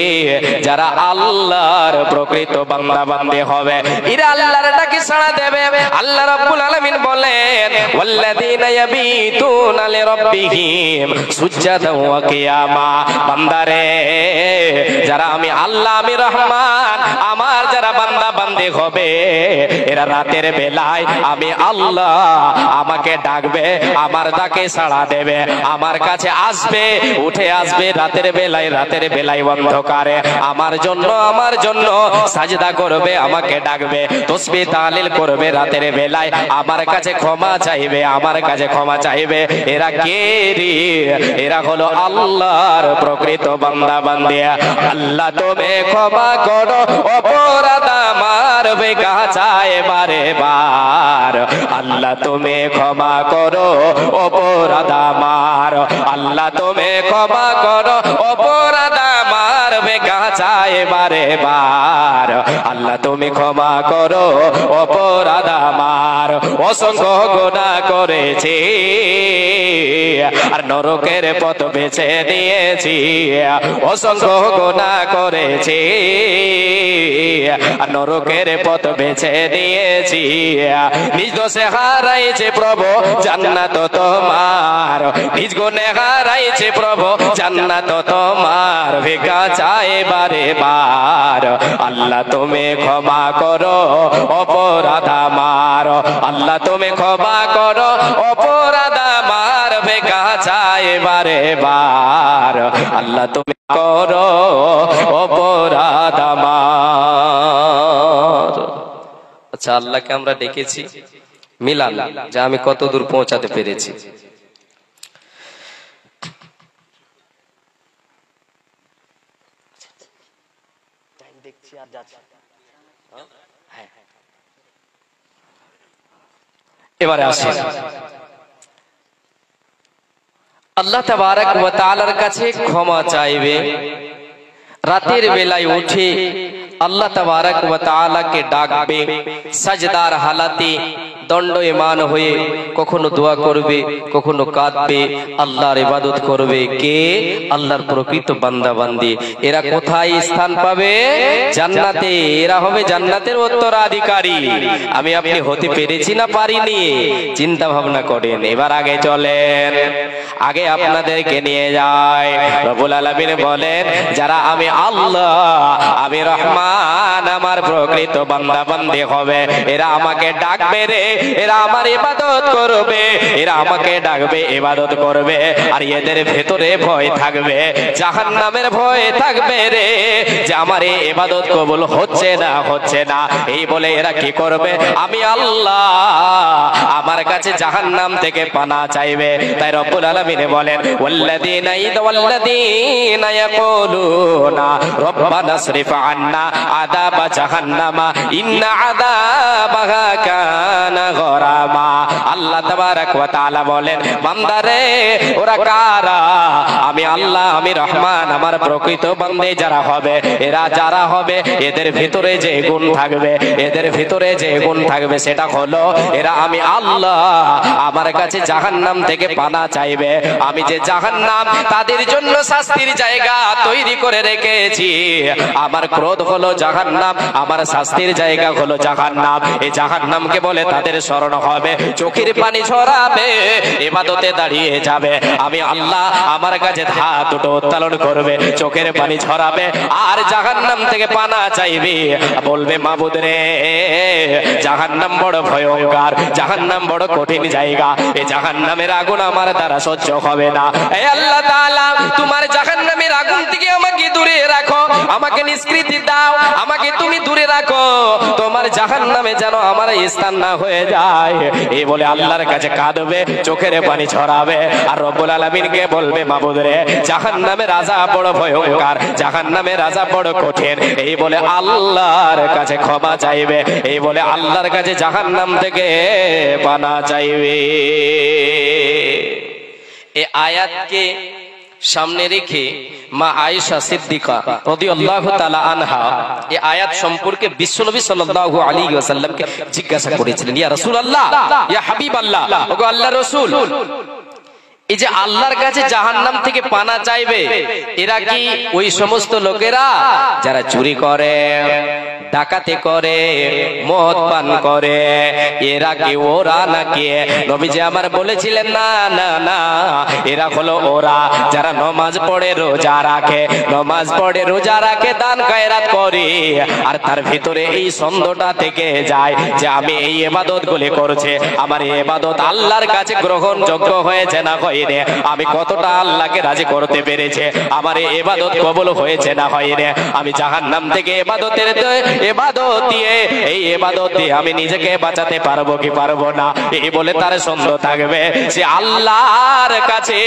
যারা আল্লাহর প্রকৃত বান্দা বান্দী হবে এরা আল্লাহর ডাকে সাড়া দেবে। আল্লাহ রাব্বুল আলামিন বলেন ওয়াল্লাযীনা ইয়াবিতুনা লিরাব্বিহিম সুজদান ওয়া কিয়ামা। বান্দারে যারা আমি আল্লাহ আমি রহমান আমার যারা বান্দা বান্দী হবে এরা রাতের বেলায় আমি আল্লাহ আমাকে ডাকবে, আমার ডাকে সাড়া দেবে, আমার কাছে আসবে, উঠে আসবে রাতের বেলায় অন্ধকারে আমার জন্য সাজদা করবে, আমাকে ডাকবে, তাসবিহ তাহলিল করবে রাতের বেলায়, আমার কাছে ক্ষমা চাইবে, আমার কাছে ক্ষমা চাইবে। এরা কে রে? এরা হলো আল্লাহর প্রকৃত বান্দা বান্দী। আল্লাহ তুমি ক্ষমা করো অপরাধ আমার বেগাছায় বারে বার। আল্লাহ তুমি ক্ষমা করো অপরাধ আমার, আল্লাহ তুমি ক্ষমা করো অপরাধ আমার বেগাছায় বারে বার। আল্লাহ তুমি ক্ষমা করো অপরাধ আমার, অসংখ্য গুনাহ করেছি আর নরকের পথ বেছে নিয়েছি, অসংখ্য গুনাহ করেছি আর নরকের পথ বেছে নিয়েছি। নিজ দোষে হারাইছে প্রভু জান্নাত তোমার, নিজ গুণে হারাইছে প্রভু জান্নাত তোমার, ভিক্ষা চাই বারে বার। আল্লাহ তুমি ক্ষমা করো অপরাধ আমার, আল্লাহ তুমি ক্ষমা করো অপরাধ আমার, ভিক্ষা চাই বারে বার। আল্লাহ তুমি করো অপরাধ আমার। আচ্ছা, আল্লাহকে আমরা ডেকেছি মিলান যে আমি কত দূর পৌঁছাতে পেরেছি। এবারে আসি আল্লাহ তাবারাক ওয়া তাআলার কাছে ক্ষমা চাইবে। রাতের বেলায় উঠে আল্লাহ তাবারাক ওয়া তাআলাকে ডাকবে, সাজদার হালাতে দণ্ডায়মান হয়ে কখনো দোয়া করবে, কখনো কাঁদবে, আল্লাহর ইবাদত করবে। কে? আল্লাহর প্রকৃত বান্দা বান্দী। এরা কোথায় স্থান পাবে? জান্নাতে। এরা হবে জান্নাতের উত্তরাধিকারী। আমি আপনি হতে পেরেছি না পারিনি? চিন্তা ভাবনা করেন। এবার আগে চলেন, আগে আপনাদেরকে নিয়ে যায়। রব্বুল আলামিন বলেন যারা আমি আল্লাহ আমি রহমান আমার প্রকৃত বান্দা বান্দী হবে এরা আমাকে ডাকবে রে, এরা আমার ইবাদত করবে, এরা আমাকে ডাকবে, ইবাদত করবে। আর এদের ভেতরে ভয় থাকবে, জাহান্নামের ভয় থাকবে রে, যে আমার এই ইবাদত কবুল হচ্ছে না। এই বলে এরা কি করবে? আমি আল্লাহ আমার কাছে জাহান্নাম থেকে পানা চাইবে। তাই রব্বুল আলামিন বলেন ওয়াল্লাযীনা ইয়াকুলুনা রব্বানা সরিফ আন্না আযাবা জাহান্নামা ইন্না আযাবাহা কানা গরামা। আল্লাহ তাবারাক ওয়া তাআলা বলেন বান্দারে ওরা কারা? আমি আল্লাহ আমি রহমান আমার প্রকৃত বান্দী যারা হবে, এরা যারা হবে এদের ভিতরে যে গুণ থাকবে, এদের ভিতরে যে গুণ থাকবে সেটা হলো এরা আমি আল্লাহ আমার কাছে জাহান্নাম থেকে পানা চাইবে। আমি যে জাহান্নাম তাদের জন্য শাস্তির জায়গা তৈরি করে রেখেছি। আমার ক্রোধ হলো জাহান্নাম, আমার শাস্তির জায়গা হলো জাহান্নাম। এই জাহান্নামকে বলে তাদের স্মরণ হবে, চোখের পানি ঝরাবে, ইবাদতে দাঁড়িয়ে যাবে। আমি আল্লাহ আমার কাছে হাত দুটো উত্তোলন করবে, চোখের পানি ঝরাবে আর জাহান্নাম থেকে পানা চাইবে। বলবে মাবুদ রে জাহান্নাম বড় ভয়ঙ্কর, জাহান্নাম বড় কঠিন জায়গা, এই জাহান্নামের আগুন আমার দ্বারা সহ্য হবে না। হে আল্লাহ তাআলা তোমার জাহান্নামের আগুন থেকে আমাকে দূরে রাখো, আমাকে নিষ্কৃতি দাও, আমাকে তুমি দূরে রাখো, তোমার জাহান্নামে যেন আমার স্থান না হয়ে যায়। এই বলে আল্লাহর কাছে কাঁদবে, চোখের পানি ছড়াবে আর রব্বুল আলামিনকে বলবে মাবুদ রে জাহান্নামের আযাব বড় ভয়ঙ্কর, জাহান্নামের আযাব বড় কঠিন। এই বলে আল্লাহর কাছে ক্ষমা চাইবে, এই বলে আল্লাহর কাছে জাহান্নাম থেকে পানা চাইবে। এই আয়াতকে সামনে রেখে মা আয়েশা সিদ্দিকা রাদিয়াল্লাহু তাআলা আনহা এই আয়াত সম্পর্কে বিশ্বনবী সাল্লাল্লাহু আলাইহি ওয়াসাল্লামকে জিজ্ঞাসা করেছিলেন, ইয়া রাসূলুল্লাহ, ইয়া হাবিবাল্লাহ, ওগো আল্লাহর রাসূল, এই যে আল্লাহর কাছে জাহান্নাম থেকে পানা চাইবে, এরা কি ওই সমস্ত লোকেরা যারা চুরি করে, ডাকাতি করে, মদ পান করে, এরা কি ওরা নাকি? নবীজি আমার বলেছিলেন, না না না, এরা হলো ওরা যারা নামাজ পড়ে, রোজা রাখে, নামাজ পড়ে, রোজা রাখে, দান খয়রাত করে, আর তার ভিতরে এই সন্দেহটা থেকে যায় যে আমি এই ইবাদত গুলি করছে, আমার এই ইবাদত আল্লাহর কাছে গ্রহণযোগ্য হয়েছে না হয়নি, আমি কতটা আল্লাহকে রাজি করতে পেরেছে, আমার এই ইবাদত কবুল হয়েছে না হয়নি, আমি জাহান্নাম থেকে ইবাদতের ইবাদত দিয়ে, এই ইবাদত দিয়ে আমি নিজেকে বাঁচাতে পারবো কি পারবো না, এই বলে তার সন্দেহ থাকবে, সে আল্লাহর কাছে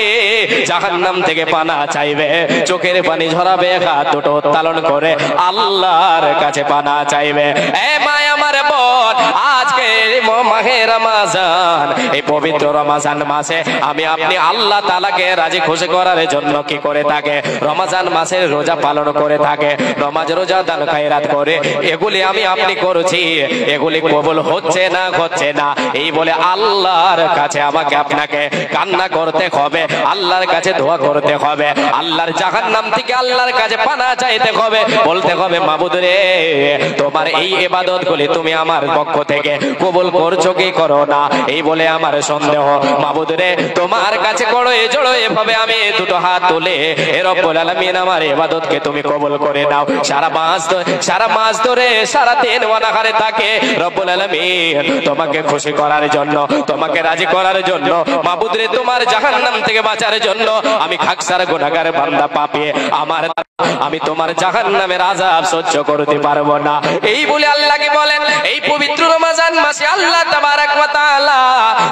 জাহান্নাম থেকে পানা চাইবে, চোখের পানি ঝরাবে, হাত দুটো উত্তোলন করে আল্লাহর কাছে পানা চাইবে। এ মা আমার বোন, আজকে মাহে রমজান, এই পবিত্র রমজান মাসে আমি আপনি আল্লাহ তাআলাকে রাজি খুশি করার জন্য কি করে থাকে? রমজান মাসের রোজা পালন করে থাকে, নামাজ রোজা দান খয়রাত করে, এগুলি আমি আপনি করছি, এগুলি কবুল হচ্ছে না, হচ্ছে না, এই বলে আল্লাহর কাছে আমাকে আপনাকে কান্না করতে হবে, আল্লাহর কাছে দোয়া করতে হবে, আল্লাহর জাহান্নাম থেকে আল্লাহর কাছে পানা চাইতে হবে, বলতে হবে, মাবুদ রে, তোমার এই ইবাদত গুলি তুমি আমার পক্ষ থেকে কবুল করছো কি করো না, এই বলে আমার সন্দেহ, মাবুদ রে, তোমার কাছে করো জড়ো এভাবে আমি দুটো হাত তুলে, এ রব্বুল আলামিন আমার ইবাদতকে তুমি কবুল করে নাও। সারা মাস ধরে সারা দিন ওয়ানাহারে থাকে রব্বুল আলামিন তোমাকে খুশি করার জন্য, তোমাকে রাজি করার জন্য, মাবুদ রে, তোমার জাহান্নাম থেকে বাঁচার জন্য আমি খাকসার গুনাহগার বান্দা পাপী, আমি তোমার জাহান্নামের আযাব সহ্য করতে পারবো না, এই বলে আল্লাহকে বলেন। এই পবিত্র রমজান মাসে আল্লাহ তাবারাক ওয়া তাআলা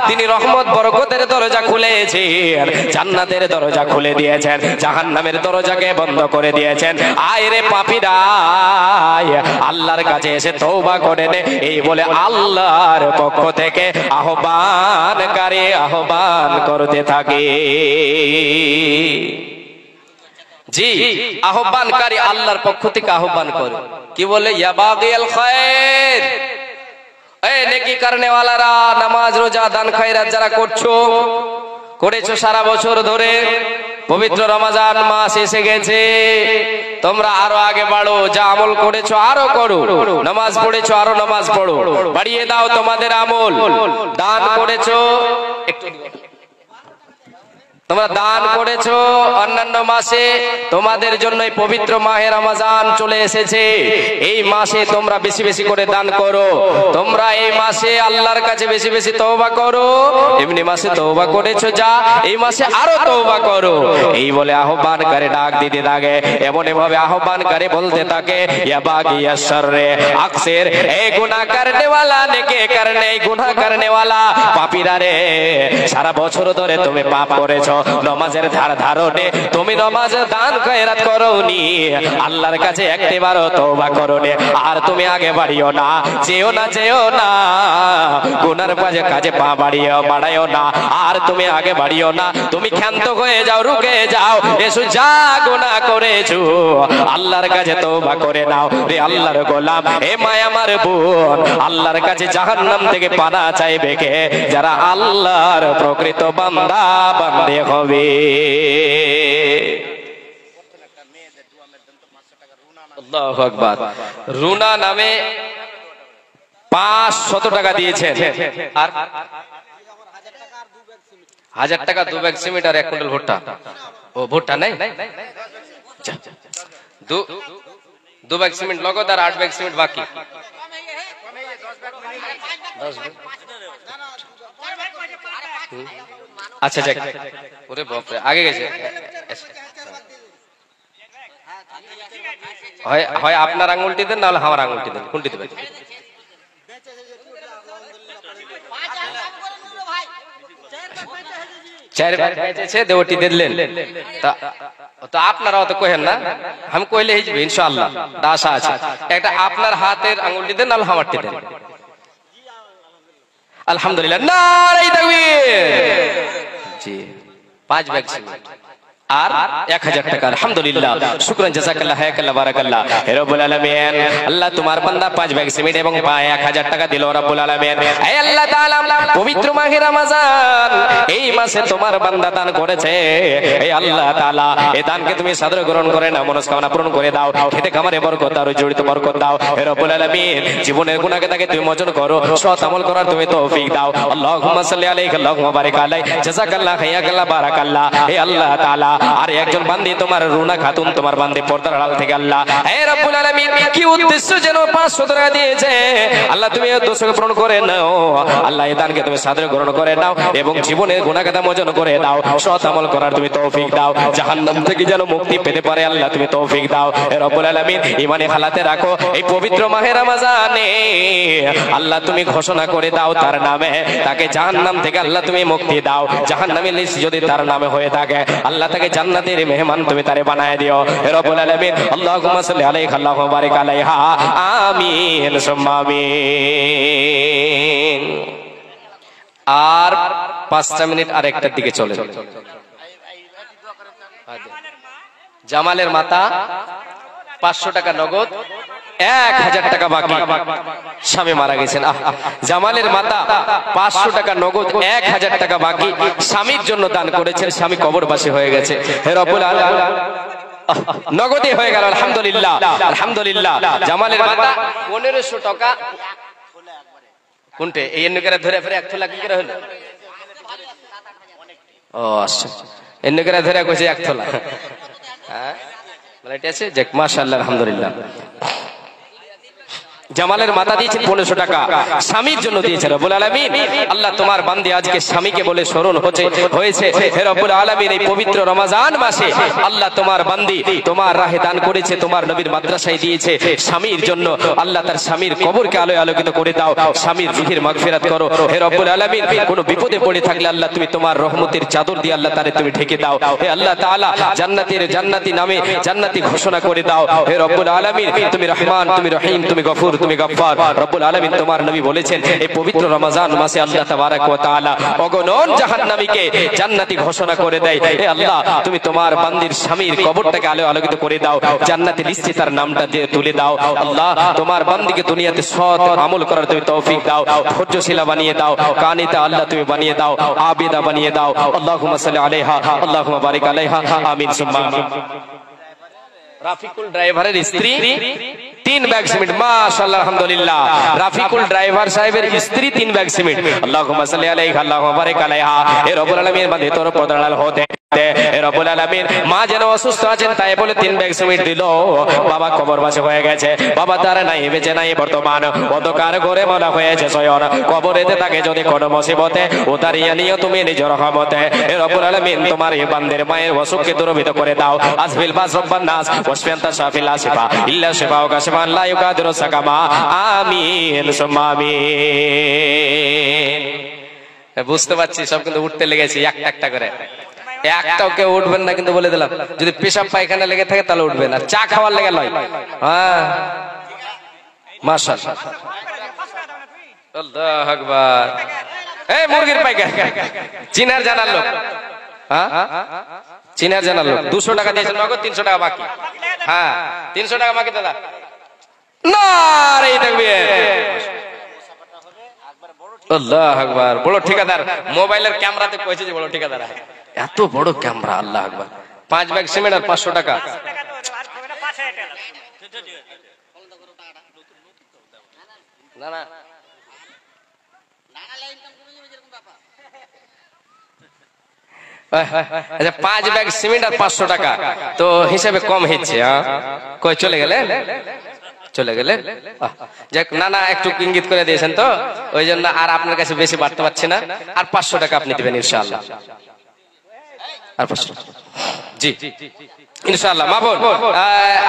তিনি রহমত বরকতের দরজা খুলেছেন, জান্নাতের দরজা খুলে দিয়েছেন, জাহান্নামের দরজাকে বন্ধ করে দিয়েছেন। আয় রে পাপীরা, আল্লাহর কাছে এসে তওবা করে নে, এই বলে আল্লাহর পক্ষ থেকে আহ্বান করতে থাকে। জি, আহ্বানকারী আল্লাহর পক্ষ থেকে আহ্বান করে, কি বলে? ইয়া বাগিয়াল খায়র, এই নেকি করনে ওয়ালারা, নামাজ রোজা দান খয়রাত যারা করেছো সারা বছর ধরে, পবিত্র রমজান মাস এসে গেছে, তোমরা আরো আগে বাড়ো, যা আমল করেছো আরো করো, নামাজ পড়েছো আরো নামাজ পড়ো, বাড়িয়ে দাও তোমাদের আমল, দান করেছো, তোমরা দান করেছো অন্যান্য মাসে, তোমাদের জন্য পবিত্র মাহে রমজান চলে এসেছে, এই মাসে তোমরা বেশি বেশি করে দান করো, তোমরা এই মাসে আল্লাহর কাছে বেশি বেশি তওবা করো, এমনি মাসে তওবা করেছো যা, এই মাসে আরো তওবা করো, এই বলে আহ্বান করে ডাক দিতে থাকে। এমন এভাবে আহ্বান করে বলতে থাকে, ইয়া বাগিয়াস শররে আকসির, এ গুনাহ করনে ওয়ালা, নেকি করনে, গুনাহ করনে ওয়ালা, পাপীরা রে, সারা বছর ধরে তুমি পাপ করেছো, নামাজের ধারণে তুমি নামাজ দান খয়রাত করোনি, আল্লাহর কাছে একবারও তওবা করোনি, আর তুমি আগে বাড়িও না, যেও না, গুনার কাজে পা বাড়াইও না, আর তুমি আগে বাড়িও না, তুমি ক্ষান্ত হয়ে যাও, রুকে যাও, এসো যা গুনাহ করেছো আল্লাহর কাছে তওবা করে নাও রে আল্লাহর গোলাম। এ মায় আমার বোন, আল্লাহর কাছে জাহান্নাম থেকে পানা চাইবে কে? যারা আল্লাহর প্রকৃত বান্দা বান্দে হবে। আল্লাহু আকবার। রুনা নামে 500 টাকা দিয়েছেন, আর 1000 টাকা 2 ব্যাগ সিমেন্ট আর 1 কুইন্টাল ভুট্টা। ও ভুট্টা নাই, 2 ব্যাগ সিমেন্ট নগদ আর 8 ব্যাগ সিমেন্ট বাকি। আচ্ছা যাক, ওরে বাপ রে, আগে গেছে। হয় আপনার আঙুলটি দেন, না হলে আমার আঙুলটি দেন, কোনটি দেবেন? চার ভাই বেঁচেছে, দেওটি দিলেন, তো আপনারাও তো কহেন না, আমি কইলে হিজবে ইনশাআল্লাহ, আশা আছে। একটা আপনার হাতের আঙুলটি দেন, না হলে আমারটি দেন। আলহামদুলিল্লাহ, নারে তাকবীর। জি, 5 ব্যাগ সিমেন্ট, আর 1000 টাকা। আলহামদুলিল্লাহ, শুকরান, জাযাকাল্লাহ, হায়াকাল্লাহ, বারাকাল্লাহ। হে রব্বুল আলামিন, আল্লাহ তোমার বান্দা 5 ব্যাগ সিমেন্ট এবং 1000 টাকা দিল রব্বুল আলামিন। হে আল্লাহ তাআলা, পবিত্র মাহে রমজান এই মাসে তোমার বান্দা দান করেছে। হে আল্লাহ তাআলা, এই দানকে তুমি সাদরে গ্রহণ করে নাও, মনস্কামনা পূরণ করে দাও, খেতে খামারে বরকত দাও, জড়িত বরকত দাও। হে রব্বুল আলামিন, জীবনের গুনাহকে তাকে তুমি মোচন করো, সৎ আমল করার তুমি তৌফিক দাও। আল্লাহুম্মা সাল্লি আলাইহি, আল্লাহুম্মা বারিক আলাইহি, জাযাকাল্লাহ, হায়াকাল্লাহ, বারাকাল্লাহ। হে আল্লাহ তাআলা, আর একজন বান্দি তোমার রুনা খাতুন, তোমার বান্দি পর্দার আড়াল থেকে আল্লাহ, হে রব্বুল আলামিন, কি উদ্দেশ্য যেন 500 টাকা দিয়েছে, আল্লাহ তুমি এই দোষকে পূরণ করে নাও। আল্লাহ এই দানকে তুমি সাদরে গ্রহণ করে নাও এবং জীবনের গুনাহকে মোচন করে দাও, সৎ আমল করার তুমি তৌফিক দাও, জাহান্নাম থেকে যেন মুক্তি পেতে পারে আল্লাহ তুমি তৌফিক দাও। হে রব্বুল আলামিন, ঈমানে হালাতে রাখো এই পবিত্র মাহে রমজানে আল্লাহ তুমি ঘোষণা করে দাও তার নামে, তাকে জাহান্নাম থেকে আল্লাহ তুমি মুক্তি দাও। জাহান্নামের লিস্ট যদি তার নামে হয়ে থাকে, আল্লাহ তাকে জান্নাতের মেহমান তুমি তারে বানায় দিও। হে রব্বুল আলামিন, আল্লাহুম্মা সাল্লি আলাইহি, আল্লাহুম্মা বারিক আলাইহা, আমিন সুম্মা আমিন। আর 5টা মিনিট আরেকটার দিকে চলে। জামালের মাতা 500 টাকা নগদ, 1000 টাকা বাকি, স্বামী মারা গেছেন। জামালের মাতা 500 টাকা নগদ, 1000 টাকা বাকি, স্বামীর জন্য দান করেছেন, স্বামী কবরবাসী হয়ে গেছে। হে রব্বুল আলামিন, নগদে হয়ে গেল। আলহামদুলিল্লাহ, আলহামদুলিল্লাহ। জামালের মাতা 1500 টাকা। কোনটে এই এন্নকেরা ধরে ফেরে 1 লাখ কি করে হলো? ও আচ্ছা, এন্নকেরা ধরে কইছে 1 লাখ। হ্যাঁ বলে এটা আছে, যাক মাশাআল্লাহ, আলহামদুলিল্লাহ। জামালের মাতা দিয়েছেন 1500 টাকা, স্বামীর জন্য দিয়েছেন। রব্বুল আলামিন, আল্লাহ তোমার বান্দী আজকে স্বামীকে বলে স্মরণ হয়েছে। হে রব্বুল আলামিন, এই পবিত্র রমজান মাসে আল্লাহ তোমার বান্দী তোমার রাহে দান করেছে, তোমার নবীর মাদ্রাসায় দিয়েছে স্বামীর জন্য। আল্লাহ তার স্বামীর কবরকে আলোয় আলোকিত করে দাও, স্বামীর রুহের মাগফিরাত করো। হে রব্বুল আলামিন, কোনো বিপদে পড়ে থাকলে আল্লাহ তুমি তোমার রহমতের চাদর দিয়ে আল্লাহ তারে তুমি ঢেকে দাও। হে আল্লাহ তাআলা, জান্নাতি নামে জান্নাতি ঘোষণা করে দাও। হে রব্বুল আলামিন, তুমি রহমান, তুমি রহিম, তুমি গফুর, তুমি গফফার। রব্বুল আলামিন, তোমার নবী বলেছেন এই পবিত্র রমজান মাসে আল্লাহ তাবারক ওয়া তাআলা অগণন জাহান্নামীকে জান্নাতি ঘোষণা করে দেয়। হে আল্লাহ, তুমি তোমার বান্দির স্বামীর কবরটাকে আলোয় আলোকিত করে দাও, জান্নাতি লিস্টে তার নামটা দিয়ে তুলে দাও। আল্লাহ, তোমার বান্দিকে দুনিয়াতে সৎ আমল করার তুমি তৌফিক দাও, ধৈর্যশীলা বানিয়ে দাও, কানিতা আল্লাহ তুমি বানিয়ে দাও, আবিদা বানিয়ে দাও। আল্লাহুম্মা সাল্লি আলাইহা, আল্লাহুম্মা বারিক আলাইহা, আমিন সুম্মা আমিন। রাফিকুল ড্রাইভারের স্ত্রী 3 ব্যাগ সিমেন্ট, মাশাআল্লাহ, আলহামদুলিল্লাহ। রাফিকুল ড্রাইভার সাহেবের স্ত্রী 3 ব্যাগ সিমেন্ট। আল্লাহুম্মা সাল্লি আলাইহি, আল্লাহুম্মা বারিক আলাইহা। হে রব্বুল আলামিন, বান্দে তোর পদরাল হতে হে রব্বুল আলামিন, মা যেন অসুস্থ আছেন তাই বলে 3 ব্যাগ সিমেন্ট দিল। বাবা কবরবাসী হয়ে গেছে, বাবা তার নাই বেঁচে নাই, বর্তমান অন্ধকার ঘরে মরা হয়েছে শয়ন। কবরেতে তাকে যদি কোনো মুসিবতে উতারিয়ে নিও তুমি নিজ রহমতে। হে রব্বুল আলামিন, তোমার এই বান্দের মায়ের অসুখকে দূরীভূত করে দাও। আসবিল বাস রব্বান নাস ওয়াসফিয়ান্তা শাফিল আসিফা ইল্লা শিফা ওয়া কাশিফান লা ইউকাদিরু সাকামা, আমিন সুম্মা আমিন। বুঝতে পারছি সব কিন্তু উঠতে লেগেছে একটা একটা করে। একটাও কেউ উঠবেন না কিন্তু বলে দিলাম, যদি পেশাব পায়খানা লেগে থাকে তাহলে উঠবেন, আর চা খাওয়ার লেগে নয়। হ্যাঁ, মাশাআল্লাহ, আল্লাহু আকবার। এই মুরগির পাইকার চিনার জানার লোক, হ্যাঁ চিনার জানার লোক 200 টাকা দিয়েছেন নগদ, 300 টাকা বাকি। হ্যাঁ 300 টাকা বাকি দাদা। নারে তাকবীর, আল্লাহু আকবার। বড় ঠিকাদার, মোবাইলের ক্যামেরাতে কইছে যে বড় ঠিকাদার, এত বড় ক্যামেরা, আল্লাহু আকবার। 5 ব্যাগ সিমেন্ট আর 500 টাকা। না না আচ্ছা, 5 ব্যাগ সিমেন্ট আর 500 টাকা তো হিসাবে কম হচ্ছে। কই চলে গেলে যাক, না না একটু ইঙ্গিত করে দিয়েছেন তো, ওই জন্য আর আপনার কাছে বেশি বাড়তে পারছি না। আর 500 টাকা আপনি দিবেন ইনশাআল্লাহ। আর 500 জি ইনশাআল্লাহ। মা বোন,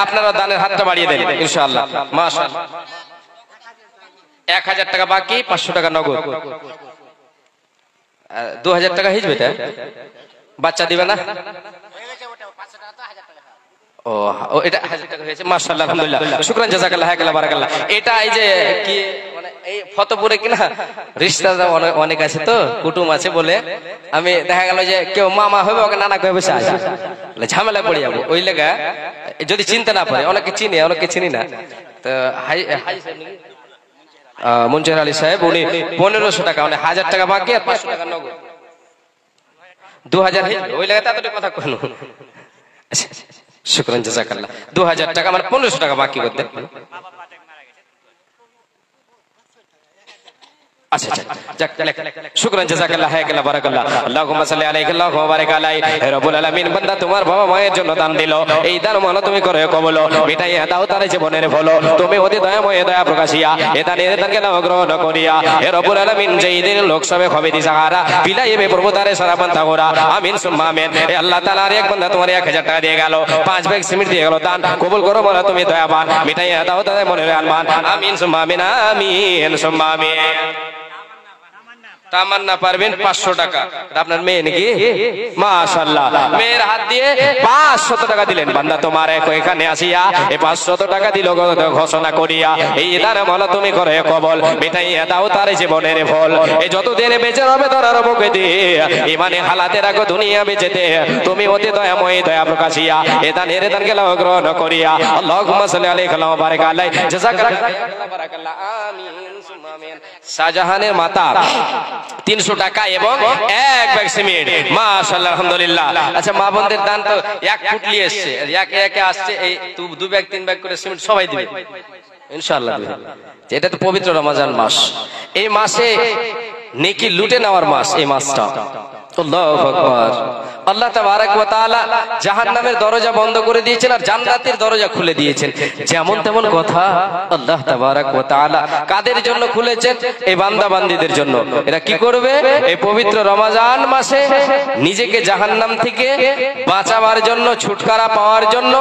আপনারা দানের হাতটা বাড়িয়ে দেন ইনশাআল্লাহ। মাশাআল্লাহ, 1000 টাকা বাকি, 500 টাকা নগদ, 2000 টাকা হিজবে। বাচ্চা দিবে না? ও ও এটা 1000 টাকা হয়েছে, মাশাআল্লাহ, আলহামদুলিল্লাহ, শুকরান, জাযাকাল্লাহ, হায়াকাল্লাহ, বারাকাল্লাহ। এটা এই যে কি মানে এই ফতপুরে কিনা রিশতেদার অনেক আছে, তো কুটুম আছে বলে আমি দেখা গেল যে কেউ মামা হবে ওকে নানা কয়ে বসে আছে, ঝামেলা পড়ে যাবো। ওই লেগা যদি চিনতে না পারে, অনেকে চিনি অনেকে চিনি না, তো মুনচির আলী সাহেব উনি 1500 টাকা মানে 1000 টাকা বাকি আর 500 টাকা নগদ, 2000 ওই লেগে তাড়াতাড়ি কথা কোন। শুকরান, জাযাকাল্লাহ। 2000 টাকা মানে 1500 টাকা বাকি করতে। আচ্ছা আচ্ছা, যাক, শুকরান, জাযাকাল্লাহ, হায়াকাল্লাহ, বারাকাল্লাহ। আল্লাহুম্মা সাল্লি আলাইহি ওয়া বারিক আলাইহি। হে রব্বুল আলামিন, বান্দা তোমার বাবা মায়ের জন্য দান দিল, এই দান মানো তুমি করে কবুল, মিটাইয়া দাও তার জীবনের ফল, তুমি অতি দয়াময় দয়া প্রকাশিয়া এ দানকে নাও গ্রহণ করিয়া। হে রব্বুল আলামিন, যেই দিন লোক সবে হবে দিশাহারা বিলাইবে প্রভু তারে সারা বান্দা গোরা, আমিন সুম্মা আমিন। হে আল্লাহ তাআলা, আর এক বান্দা তোমার 1000 টাকা দিয়ে গেল, 5 ব্যাগ সিমেন্ট দিয়ে গেল, দান কবুল করো বলা তুমি দয়াবান, মিটাইয়া দাও তাদের মনের আরমান, আমিন সুম্মা আমিন, আমিন সুম্মা আমিন। তামান্না পারবেন 500 টাকা, আপনার মেয়ে নাকি? মাশাআল্লাহ, মেয়ের হাত দিয়ে 500 টাকা দিলেন, বান্দা তোমার এখানে আসিয়া এই 500 টাকা দিল ঘোষণা করিয়া, এই দান মালা তুমি করে কবল, মিটাইয়া দাও তার জীবনের ফল, এই যতদিন বেঁচে রবে তার মুখে দিয়ে ইমানে হালাতে রাখো দুনিয়া বেঁচেতে, তুমি অতি দয়াময় দয়া প্রকাশিয়া এ দানকে লাও গ্রহণ করিয়া। আল্লাহুম্মা সাল্লি আলাইহি ওয়া বারিক আলাইহি, জাযাকাল্লাহ, বারাকাল্লাহ, আমিন সুম্মা আমিন। শাহজাহানের মাতা 300 টাকা এবং 1 ব্যাগ সিমেন্ট, মাশাআল্লাহ, আলহামদুলিল্লাহ। আচ্ছা, মা বোনদের দান তো 1 ফুটলি এসছে, একে একে আসছে, এই 2 ব্যাগ 3 ব্যাগ করে সিমেন্ট সবাই দিবে ইনশাআল্লাহ। এটা তো পবিত্র রমজান মাস, এই মাসে নেকি লুটে নেওয়ার মাস, এই মাসটা। আল্লাহু আকবার। আল্লাহ তাবারাক ওয়া তাআলা জাহান্নামের দরজা বন্ধ করে দিয়েছেন আর জান্নাতের দরজা খুলে দিয়েছেন, যেমন তেমন কথা। আল্লাহ তাবারাক ওয়া তাআলা কাদের জন্য খুলেছেন? এই বান্দা বান্দীদের জন্য। এরা কি করবে? এই পবিত্র রমজান মাসে নিজেকে জাহান্নাম থেকে বাঁচাবার জন্য, ছুটকারা পাওয়ার জন্য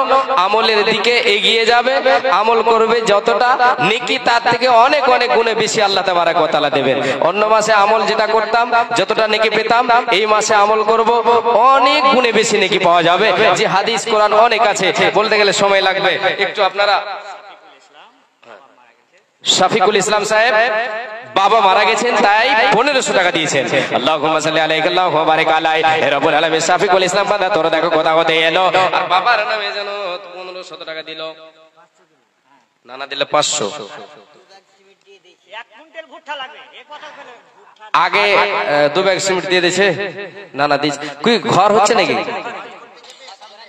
আমলের দিকে এগিয়ে যাবে, আমল করবে যতটা নেকি তার থেকে অনেক অনেক গুণে বেশি আল্লাহ তাবারাক ওয়া তাআলা দেবেন। অন্য মাসে আমল যেটা করতাম যতটা নেকি পেতাম, এই মাসে আমল করব অনেক গুণে বেশি নেকি পাওয়া যাবে। যে হাদিস কোরআন অনেক আছে, বলতে গেলে সময় লাগবে। একটু আপনারা, শফিকুল ইসলাম সাহেব বাবা মারা গেছেন, তাই 1500 টাকা দিয়েছেন। আল্লাহুম্মা সাল্লি আলাইহি ওয়া বারিক আলাইহি। হে রব্বুল আলামিন, শফিকুল ইসলাম বান্দা তোর দেখো কথা হতে এলো, আর বাবার নামে যেন 1500 টাকা দিল, নানা দিলে 500। আগে 2 ব্যাগ সিমেন্ট দিয়ে দিয়েছে, নানা দিয়েছে। কি ঘর হচ্ছে নাকি?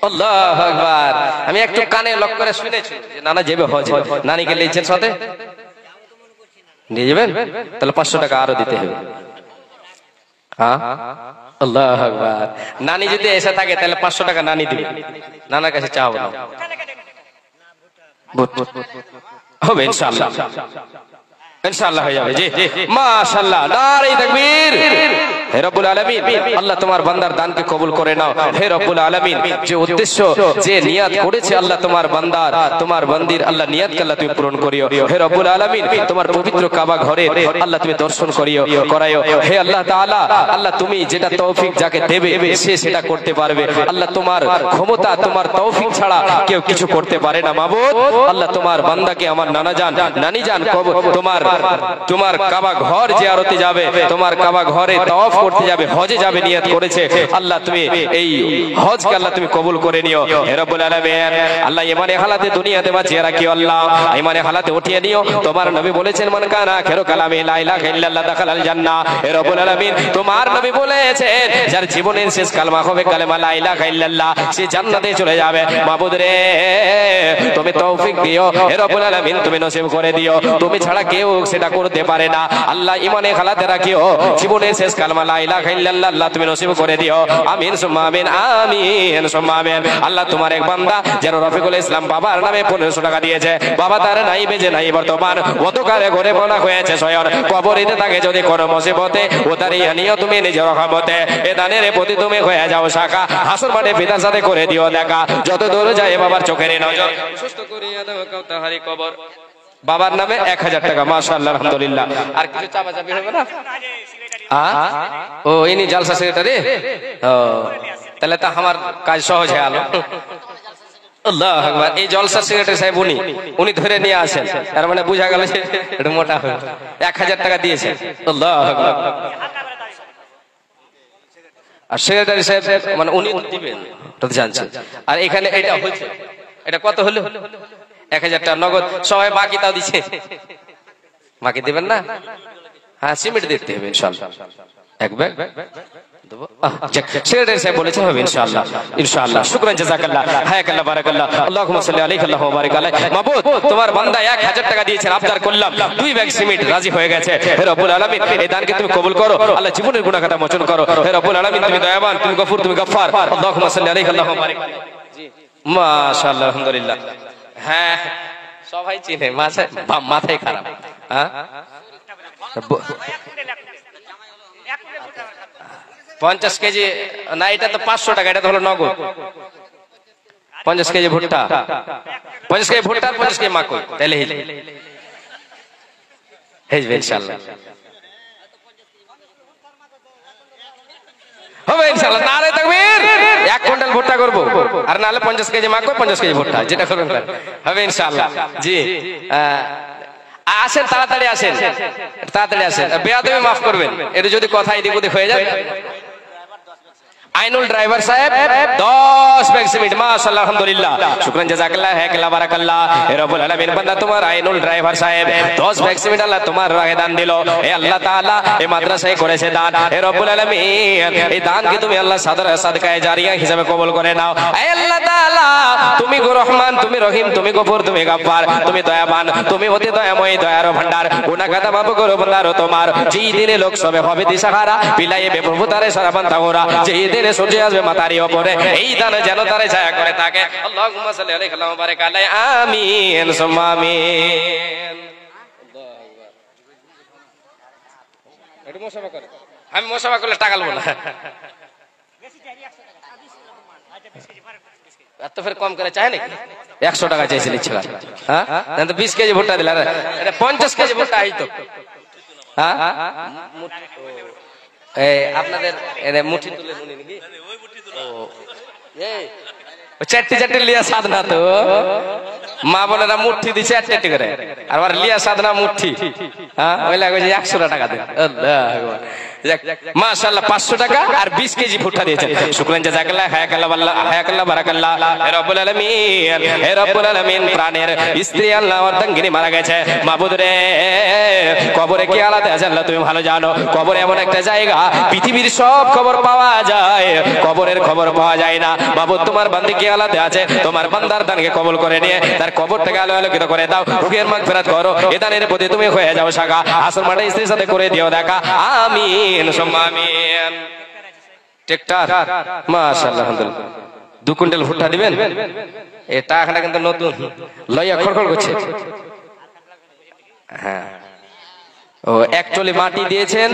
আল্লাহু আকবার। আমি একটু কানে লক করে শুনেছি যে নানা যাবে হজ, নানিকে নিয়েছেন সাথে, নিয়ে যাবেন, তাহলে 500 টাকা আরো দিতে হবে। হ্যাঁ, আল্লাহু আকবার। নানি যদি এসে থাকে তাহলে 500 টাকা নানি দিবে, নানার কাছে চাও না, হবে ইনশাআল্লাহ, ইনশাআল্লাহ হয়ে যাবে। জি মাশাআল্লাহ, নারে তাকবীর। হে রব্বুল আলামিন, আল্লাহ তোমার বান্দার দানকে কবুল করে নাও। হে রব্বুল আলামিন, যে উদ্দেশ্য, যে নিয়ত করেছে আল্লাহ তোমার বান্দার, তোমার বান্দির, আল্লাহ নিয়তকে আল্লাহ তুমি পূরণ করিও। হে রব্বুল আলামিন, তোমার পবিত্র কাবা ঘরে আল্লাহ তুমি দর্শন করাইও। হে আল্লাহ তাআলা, আল্লাহ তুমি যেটা তৌফিক যাকে দেবে সে সেটা করতে পারবে। আল্লাহ তোমার ক্ষমতা, তোমার তৌফিক ছাড়া কেউ কিছু করতে পারে না মাবুদ। আল্লাহ তোমার বান্দাকে, আমার নানা জান নানি জান, তোমার কাবা ঘর জিয়ারতে যাবে, তোমার কাবা ঘরে তাওয়াফ করতে যাবে, হজে যাবে নিয়ত করেছে, আল্লাহ তুমি এই হজকে আল্লাহ তুমি কবুল করে নিও। হে রব্বুল আলামিন, আল্লাহ ইমানে হালাতে দুনিয়াতে বাঁচিয়ে রাখিও, আল্লাহ ইমানে হালাতে উঠিয়ে নিও। তোমার নবী বলেছেন, মান কানা আখিরু কালামি লা ইলাহা ইল্লাল্লাহ দাখালাল জান্নাহ। হে রব্বুল আলামিন, তোমার নবী বলেছেন, যার জীবনের শেষ কালমা হবে কালেমা লা ইলাহা ইল্লাল্লাহ, সে জান্নাতে চলে যাবে। মাবুদ রে, তুমি তৌফিক দিও। হে রব্বুল আলামিন, তুমি নসিব করে দিও, তুমি ছাড়া কেউ সেটা করতে পারে না। আল্লাহ ইমানে হালাতে রাখিও, জীবনের শেষ কালমা লা ইলাহা ইল্লাল্লাহ আল্লাহ তুমি নসিব করে দিও। আমিন সুম্মা আমিন, আমিন সুম্মা আমিন। আল্লাহ তোমার এক বান্দা যেন রফিকুল ইসলাম বাবার নামে 1500 টাকা দিয়েছে, বাবা তার নাই বেজে নাই বর্তমান, অতকারে ঘরে বলা হয়েছে স্বয়ং, কবরিতে তাকে যদি কোনো মুসিবতে উতারিয়ে নিও তুমি নিজের রহমতে, এ দানের প্রতি তুমি হয়ে যাও শাখা, হাসর মাঠে পিতার সাথে করে দিও দেখা, যত দূর যায় বাবার চোখের নজর, সুস্থ করিয়া দাও কাউতাহারি কবর। বাবার নামে 1000 টাকা, মাশাআল্লাহ, আলহামদুলিল্লাহ। আর কিছু চাপাচাপি হবে না? ও ইনি জালসা সেক্রেটারি, তাহলে তো আমার কাজ সহজ হয়ে গেল। আল্লাহু আকবার। এই জলসা সেক্রেটারি সাহেব উনি ধরে নিয়ে আসেন, তার মানে বোঝা গেল যে একটু মোটা হয়ে 1000 টাকা দিয়েছে। আল্লাহু আকবার। আর সেক্রেটারি সাহেব মানে উনি দিবেন তো জানছেন। আর এখানে এটা হচ্ছে, এটা কত হলো? 1000 টাকা নগদ। সবাই বাকি তাও দিচ্ছে, বাকি দিবেন না? হ্যাঁ, সিমেন্ট দিতে হবে ইনশাআল্লাহ। এক ব্যাগ দেবো। সেক্রেটারি সাহেব বলেছেন হবে ইনশাআল্লাহ, ইনশাআল্লাহ। শুকরান জাযাকাল্লাহ, হায়াকাল্লাহ, বারাকাল্লাহ, আল্লাহুম্মা সাল্লি আলাইহি আল্লাহুম্মা বারিক আলাইহি। মাবুদ, তোমার বান্দা 1000 টাকা দিয়েছেন, আবদার করলাম 2 ব্যাগ সিমেন্ট, রাজি হয়ে গেছে। হে রব্বুল আলামিন, এই দানকে তুমি কবুল করো। আল্লাহ জীবনের গুনাহ খাতা মোচন করো। হে রব্বুল আলামিন, তুমি দয়াবান, তুমি গফুর, তুমি গফফার। আল্লাহুম্মা সাল্লি আলাইহি আল্লাহুম্মা বারিক। জি, মাশাআল্লাহ, আলহামদুলিল্লাহ। হ্যাঁ, সবাই চিনে, মাথায় খারাপ। হ্যাঁ, 50 কেজি না, এটা তো 500 টাকা, এটা তো হলো নগদ। 50 কেজি ভুট্টা, 50 কেজি ভুট্টা, 50 কেজি মাকই, তাহলে হিজবে ইনশাআল্লাহ, হবে ইনশাআল্লাহ। নারে তাকবীর। 1 কুইন্টাল ভুট্টা করব, আর নালে 50 কেজি মাকই, 50 কেজি ভুট্টা, যেটা করবেন হবে ইনশাআল্লাহ। জি, আসেন, তাড়াতাড়ি আসেন, তাড়াতাড়ি আসেন। বেয়াদবি মাফ করবেন, এটা যদি কথা এদিক ওদিক হয়ে যায়। আইনুল ড্রাইভার সাহেব 10 ব্যাগ সিমেন্ট, মাশাআল্লাহ, আলহামদুলিল্লাহ। শুকরান জাযাকাল্লাহ, হায়াকাল্লাহ, বারাকাল্লাহ। হে রব্বুল আলামিন, বান্দা তোমার আইনুল ড্রাইভার সাহেব 10 ব্যাগ সিমেন্ট আল্লাহ তোমার রাহে দান দিল। হে আল্লাহ তাআলা, এই মাদ্রাসায় করেছে দান। হে রব্বুল আলামিন, এই দানকে তুমি আল্লাহ সাদকায়ে জারিয়া হিসেবে কবুল করে নাও। হে আল্লাহ তাআলা, তুমি রহমান, তুমি রহিম, তুমি গফুর, তুমি গফফার, তুমি দয়াবান, তুমি অতি দয়াময়, দয়ার ভান্ডার। গুনাহ খাতা মাফ করো বান্দারো তোমার। যেই দিনে লোক সবে হবে দিশাহারা, বিলাইবে প্রভু তারে সারাবান তাওরা। যেই দিনে সূর্য আসবে মাথার উপরে, এই দান যেন তারে ছায়া করে থাকে। আল্লাহুম্মা সাল্লি আলাইহি আল্লাহুম্মা বারিক আলাইহি, আমিন সুম্মা আমিন। একটু মুসাফা করে, আমি মুসাফা করলে টাকা লব না। এত ফের কম করে চায় নাকি? 100 টাকা চাইছিল ইচ্ছা। হ্যাঁ, 20 কেজি ভুট্টা দিলা, এটা 50 কেজি ভুট্টা আইতো। হ্যাঁ, আপনাদের মুঠি তুলে নুনি নাকি? চারটি চারটি লিয়া সাধনা, তো মা বোনেরা মুঠি দিচ্ছে 1 করে, আর লিয়া সাধনা মুঠি। হ্যাঁ, ওই লাগে 100 টাকা দেন। মাশাআল্লাহ, 500 টাকা আর 20 কেজি ভুট্টা দিয়েছেন। শুকরান জাযাকাল্লাহ, হায়াকাল্লাহ, বারাকাল্লাহ। হে রব্বুল আলামিন, হে রব্বুল আলামিন, প্রাণের স্ত্রী আল্লাহ অর্ধাঙ্গিনী মারা গেছে। মাবুদ রে, কবরে কি আলাদা আছে আল্লাহ তুমি ভালো জানো। কবরে এমন একটা জায়গা, পৃথিবীর সব খবর পাওয়া যায়, কবরের খবর পাওয়া যায় না। মাবুদ, তোমার বান্দা কি আলাদা আছে, তোমার বান্দার দানকে কবুল করে নিয়ে তার কবরটাকে আলো আলোকিত করে দাও। রুহের মাগফিরাত করো, এ দানের প্রতি তুমি হয়ে যাও সাগা। আসর মাঠে স্ত্রীর সাথে করে দিও দেখা, আমিন সুম্মা আমিন। ট্রাক্টর, মাশাআল্লাহ, আলহামদুলিল্লাহ। 2 কুইন্টাল ভুট্টা দিবেন। এই টাকাটা কিন্তু নতুন, লইয়া খড়খড় করছে। হ্যাঁ, ও 1 ট্রলি মাটি দিয়েছেন,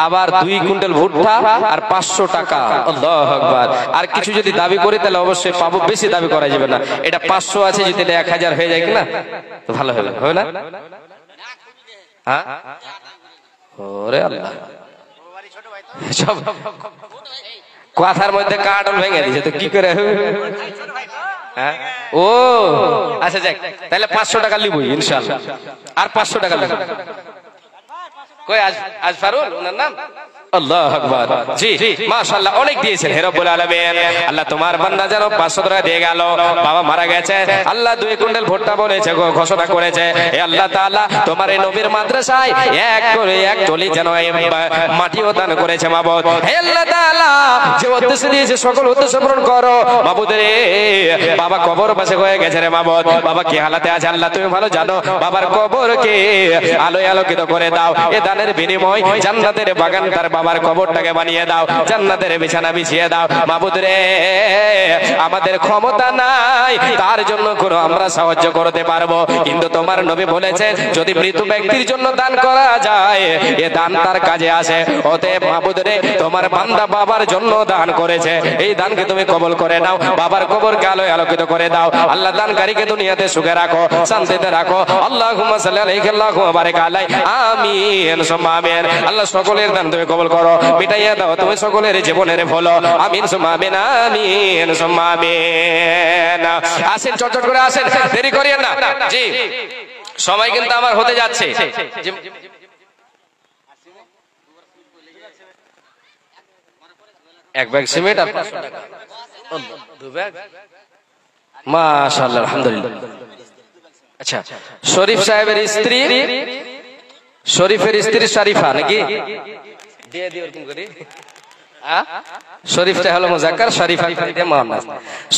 আবার 2 কুইন্টাল ভুট্টা আর 500 টাকা। আল্লাহু আকবার। আর কিছু যদি দাবি করি তাহলে অবশ্যই পাবো, বেশি দাবি করা যাবে না। এটা 500 আছে, যদি এটা 1000 হয়ে যায় কিনা তো ভালো হবে, হবে না? হ্যাঁ, ওরে আল্লাহ, সব কথার মধ্যে কাটল ভেঙে দিয়েছে, তো কি করে হবে? হ্যাঁ, ও আচ্ছা, যাক, তাহলে 500 টাকা লিবই ইনশাআল্লাহ, আর 500 টাকা লিবই। কই আজফারুল ওনার নাম? আল্লাহু আকবার। জি, মাশাআল্লাহ, অনেক দিয়েছেন। হে রব্বুল আলামিন, আল্লাহ তোমার বান্দা যেন 500 টাকা দিয়ে গেল, বাবা মারা গেছে, আল্লাহ 2 কুইন্টাল ভুট্টা বলেছে, ঘোষণা করেছে। হে আল্লাহ তাআলা, তোমার এই নবীর মাদ্রাসায় 1 টলি যেন মাটিও দান করেছে মাবুদ। হে আল্লাহ তাআলা, যে উদ্দেশ্য দিয়েছে সকল উদ্দেশ্য পূরণ করো মাবুদ রে। বাবা কবর পাশে হয়ে গেছে রে মাবুদ, বাবা কি হালাতে আছে আল্লাহ তুমি ভালো জানো। বাবার কবরকে আলোয় আলোকিত করে দাও। এ দানের বিনিময় জান্নাতের বাগান তার বাবার কবরটাকে বানিয়ে দাও, জান্নাতের বিছানা বিছিয়ে দাও মাবুদ রে। আমাদের ক্ষমতা নাই, তার জন্য কোনো আমরা সাহায্য করতে পারবো, কিন্তু তোমার নবী বলেছে যদি মৃত ব্যক্তির জন্য দান করা যায় এ দান তার কাজে আসে। অতএব মাবুদ রে, তোমার বান্দা বাবার জন্য দান করেছে, এই দানকে তুমি কবুল করে নাও, বাবার কবরকে আলোয় আলোকিত করে দাও। আল্লাহ দানকারীকে দুনিয়াতে সুখে রাখো, শান্তিতে রাখো। আল্লাহুম্মা সাল্লি আলাইহি আল্লাহুম্মা বারিক আলাইহি, আমিন সুম্মা আমিন। আল্লাহ সকলের দান তুমি কবুল করো, মিটাইয়া দাও তুমি সকলের জীবনের ভুল। আমিন সুম্মা আমিন, আমিন সুম্মা আমিন। আসেন চটচট করে আসেন, দেরি করিয়েন না। জি সময় কিন্তু আমার হতে যাচ্ছে। এক ব্যাগ সিমেন্ট আর 500 টাকা, দু ব্যাগ, মাশাআল্লাহ আলহামদুলিল্লাহ। আচ্ছা, শরীফ সাহেবের স্ত্রী, শরীফের স্ত্রী শরীফা নাকি? দিয়ে দিও এরকম করে। শরীফটা হলো মুজাক্কার, শরীফা দিয়ে মুয়ান্নাস।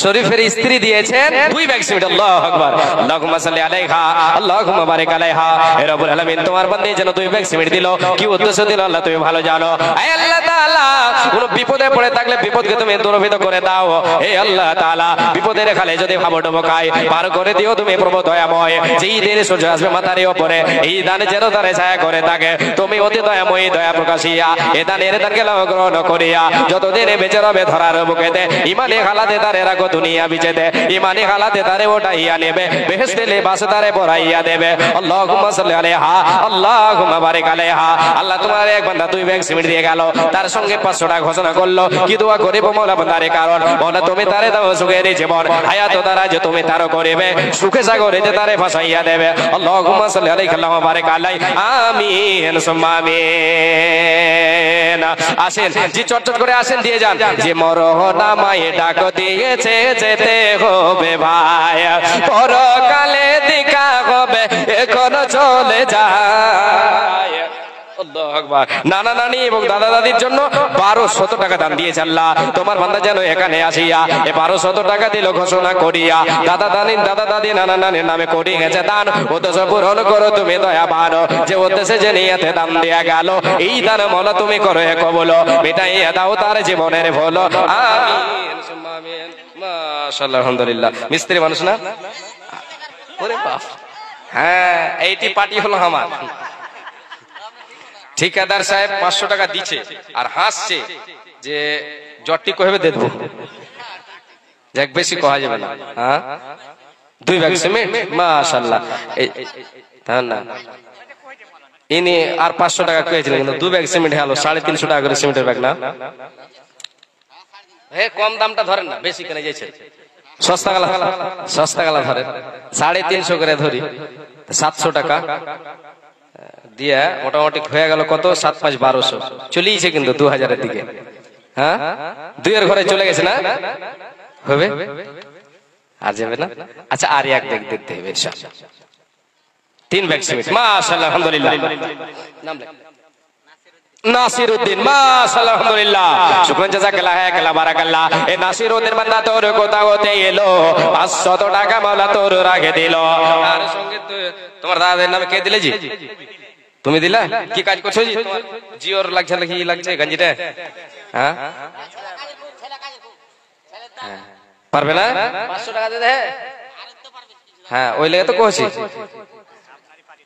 শরীফের স্ত্রী দিয়েছেন 2 ব্যাগ সিমেন্ট। আল্লাহু আকবার, আল্লাহুম্মা সাল্লি আলাইহা, আল্লাহুম্মা বারিক আলাইহা। হে রব্বুল আলামিন, তোমার বান্দী যেন 2 ব্যাগ সিমেন্ট দিল, কি উদ্দেশ্য দিল আল্লাহ তুমি ভালো জানো। হে আল্লাহ তাআলা, কোন বিপদে পড়ে থাকলে বিপদকে তুমি দূরীভূত করে দাও। হে আল্লাহ তাআলা, বিপদের খালে যদি ভাবডুবো খায় পার করে দিও তুমি প্রভু দয়াময়। যেই দিন সূর্য আসবে মাথার উপরে, এই দান যেন তারে ছায়া করে থাকে, তুমি অতি দয়াময়ী, দয়া প্রকাশিয়া এ দানের দানকে গ্রহণ করিয়া যতদিন বেঁচে রবে ধরার বুকেতে ইমানে হালাতে তারে রাখো দুনিয়া বিচেতে, ইমানে হালাতে তারে ওটাইয়া নেবে, বেহেশতে লিবাস তারে পরাইয়া দেবে। আল্লাহুম্মা সাল্লি আলাইহা, আল্লাহুম্মা বারিক আলাইহা। আল্লাহ তোমার এক বান্দা 2 ব্যাগ সিমেন্ট দিয়ে গেল, তার সঙ্গে 500 টাকা ঘোষণা করলো। কি দোয়া করিব মওলা বান্দারে, কারণ মওলা তুমি তারে দাও সুখের জীবন, হায়াত দ্বারা যে তুমি তার করিবে সুখে সাগরে যে তারে ফাঁসাইয়া দেবে। আল্লাহুম্মা সাল্লি আলাইহি, আল্লাহুম্মা বারিক আলাইহি, আমিন সুম্মা আমিন। আসেন জি চটচট করে আসেন, দিয়ে যান। যে মরহনামায় ডাক দিয়েছে যেতে হবে ভাই, পরকালে দেখা হবে এখন চলে যায়। আল্লাহু আকবার। নানা নানি এবং দাদা দাদির জন্য 1200 টাকা দান দিয়েছে আল্লাহ। তোমার বান্দা যেন এখানে আসিয়া এই 1200 টাকা দিল ঘোষণা করিয়া দাদা দাদি নানা নানির নামে করি গেছে দান, উদ্দেশ্য পূরণ করো তুমি দয়াবান। যে উদ্দেশ্যে যে নিয়তে দান দেয়া গেল, এই দান মওলা তুমি করো কবুল, মিটাইয়া দাও তার জীবনের ভুল। আমিন সুম্মা আমিন। মাশাআল্লাহ আলহামদুলিল্লাহ। মিস্ত্রি মানুষ না? ওরে বাপ, হ্যাঁ এইটি পার্টি হলো আমার। ঠিকাদার সাহেব 500 টাকা দিচ্ছে আর হাসছে যে জটটি কইবে দেব, যাক বেশি কহা যাবে না। হ্যাঁ 2 ব্যাগ সিমেন্ট, মাশাআল্লাহ। তা না ইনি আর 500 টাকা কইছিলেন, কিন্তু 2 ব্যাগ সিমেন্ট হলো 350 টাকা করে সিমেন্টের ব্যাগ না। হে কম দামটা ধরেন না, বেশি কেন যাইছে, সস্তা গালা ধরেন, 350 করে ধরি, 700 টাকা দিয়া মোটামুটি হয়ে গেল কত, 7 5 1200 চলেইছে কিন্তু 2000 এর দিকে। হ্যাঁ 2 এর ঘরে চলে গেছে না, হবে আর যাবে না। আচ্ছা আর এক ব্যাগ দেখতে হবে ইনশাআল্লাহ। 3 ব্যাগ সিমেন্ট, মাশাআল্লাহ আলহামদুলিল্লাহ। নাম লেখ নাসিরউদ্দিন, মাশাআল্লাহ আলহামদুলিল্লাহ। শুকরান জাযাকাল্লাহ, হায়াকাল্লাহ, বারাকাল্লাহ। এ নাসিরউদ্দিন বান্দা তোর কোথা হতে এলো, 500 টাকা মাওলা তোর রাখে দিল। আর সঙ্গে তোমার দাদার নামে কে দিলে জি? তুমি দিলা? কি কাজ করছো জি? তোমার জিওর লাগছে নাকি লাগছে গঞ্জিটা? হ্যাঁ পারবে না, 500 টাকা দে দে। হ্যাঁ ওই লেগে তো কইছি।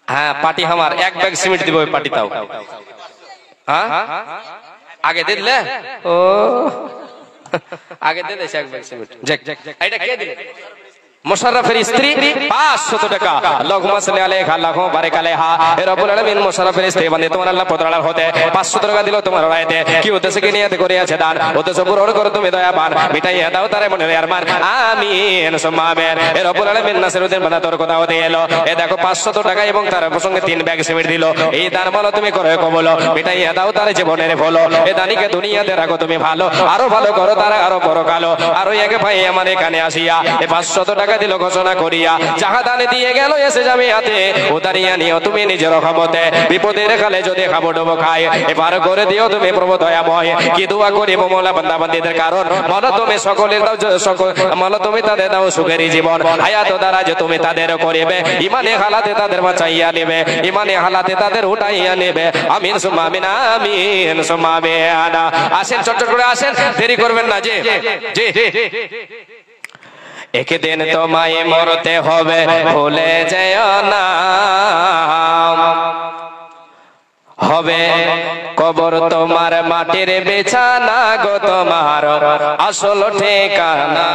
হ্যাঁ পার্টি আমার 1 ব্যাগ সিমেন্ট দিব, ওই পার্টি তাও। হ্যাঁ আগে দিয়ে দিলে, ও আগে দিয়ে দিয়েছে 1 ব্যাগ সিমেন্ট। এটা কে দিলে? মুশাররফের স্ত্রী 500 টাকা। আল্লাহুম্মা সাল্লি আলাইহা, আল্লাহুম্মা বারিক আলাইহা। হে রব্বুল আলামিন, মুশাররফের স্ত্রী বান্দে তোমার আল্লাহ পদরালার হতে 500 টাকা দিল তোমার রায়তে, কি উদ্দেশ্যে কি নিয়ত করিয়াছে দান, উদ্দেশ্য পূরণ করো তুমি দয়াবান, মিটাইয়া দাও তারে মনের আরমান। আমিন সুম্মা আমিন। হে রব্বুল আলামিন, নাসিরউদ্দিন বান্দা তোর কথা হতে এলো, এ দেখো 500 টাকা এবং তার প্রসঙ্গে 3 ব্যাগ সিমেন্ট দিল, এই দান বলো তুমি করো কবুল, মিটাইয়া দাও তার জীবনের ভুল। এ দানিকে দুনিয়াতে রাখো তুমি ভালো, আরো ভালো করো তারা আরো বড় কালো। আর ওই এক ভাই আমার এখানে আসিয়া এই 500 টাকা দিল ঘোষণা করিয়া যাহা দানে দিয়ে গেল এসে যাবে হাতে, ও দাঁড়িয়ে নিও তুমি নিজের ক্ষমতে, বিপদের কালে যদি খাবো ডুবো খায় এবার করে দিও তুমি প্রভু দয়াময়। কি দোয়া করি মওলা বান্দা বান্দীদের, কারণ মন তুমি সকলের দাও, মন তুমি তাদের দাও সুখের জীবন, হায়াত দ্বারা যে তুমি তাদের করিবে, ইমানে হালাতে তাদের বাঁচাইয়া নেবে, ইমানে হালাতে তাদের উঠাইয়া নেবে। আমিন সুম্মা আমিন, আমিন সুম্মা আমিন। আসেন চটচট করে আসেন, দেরি করবেন না। জি জি একদিন তোমায় মরতে হবে, ভুলে যেও না, হবে কবর তোমার মাটির বিছানা গো, তোমার আসল ঠিকানা।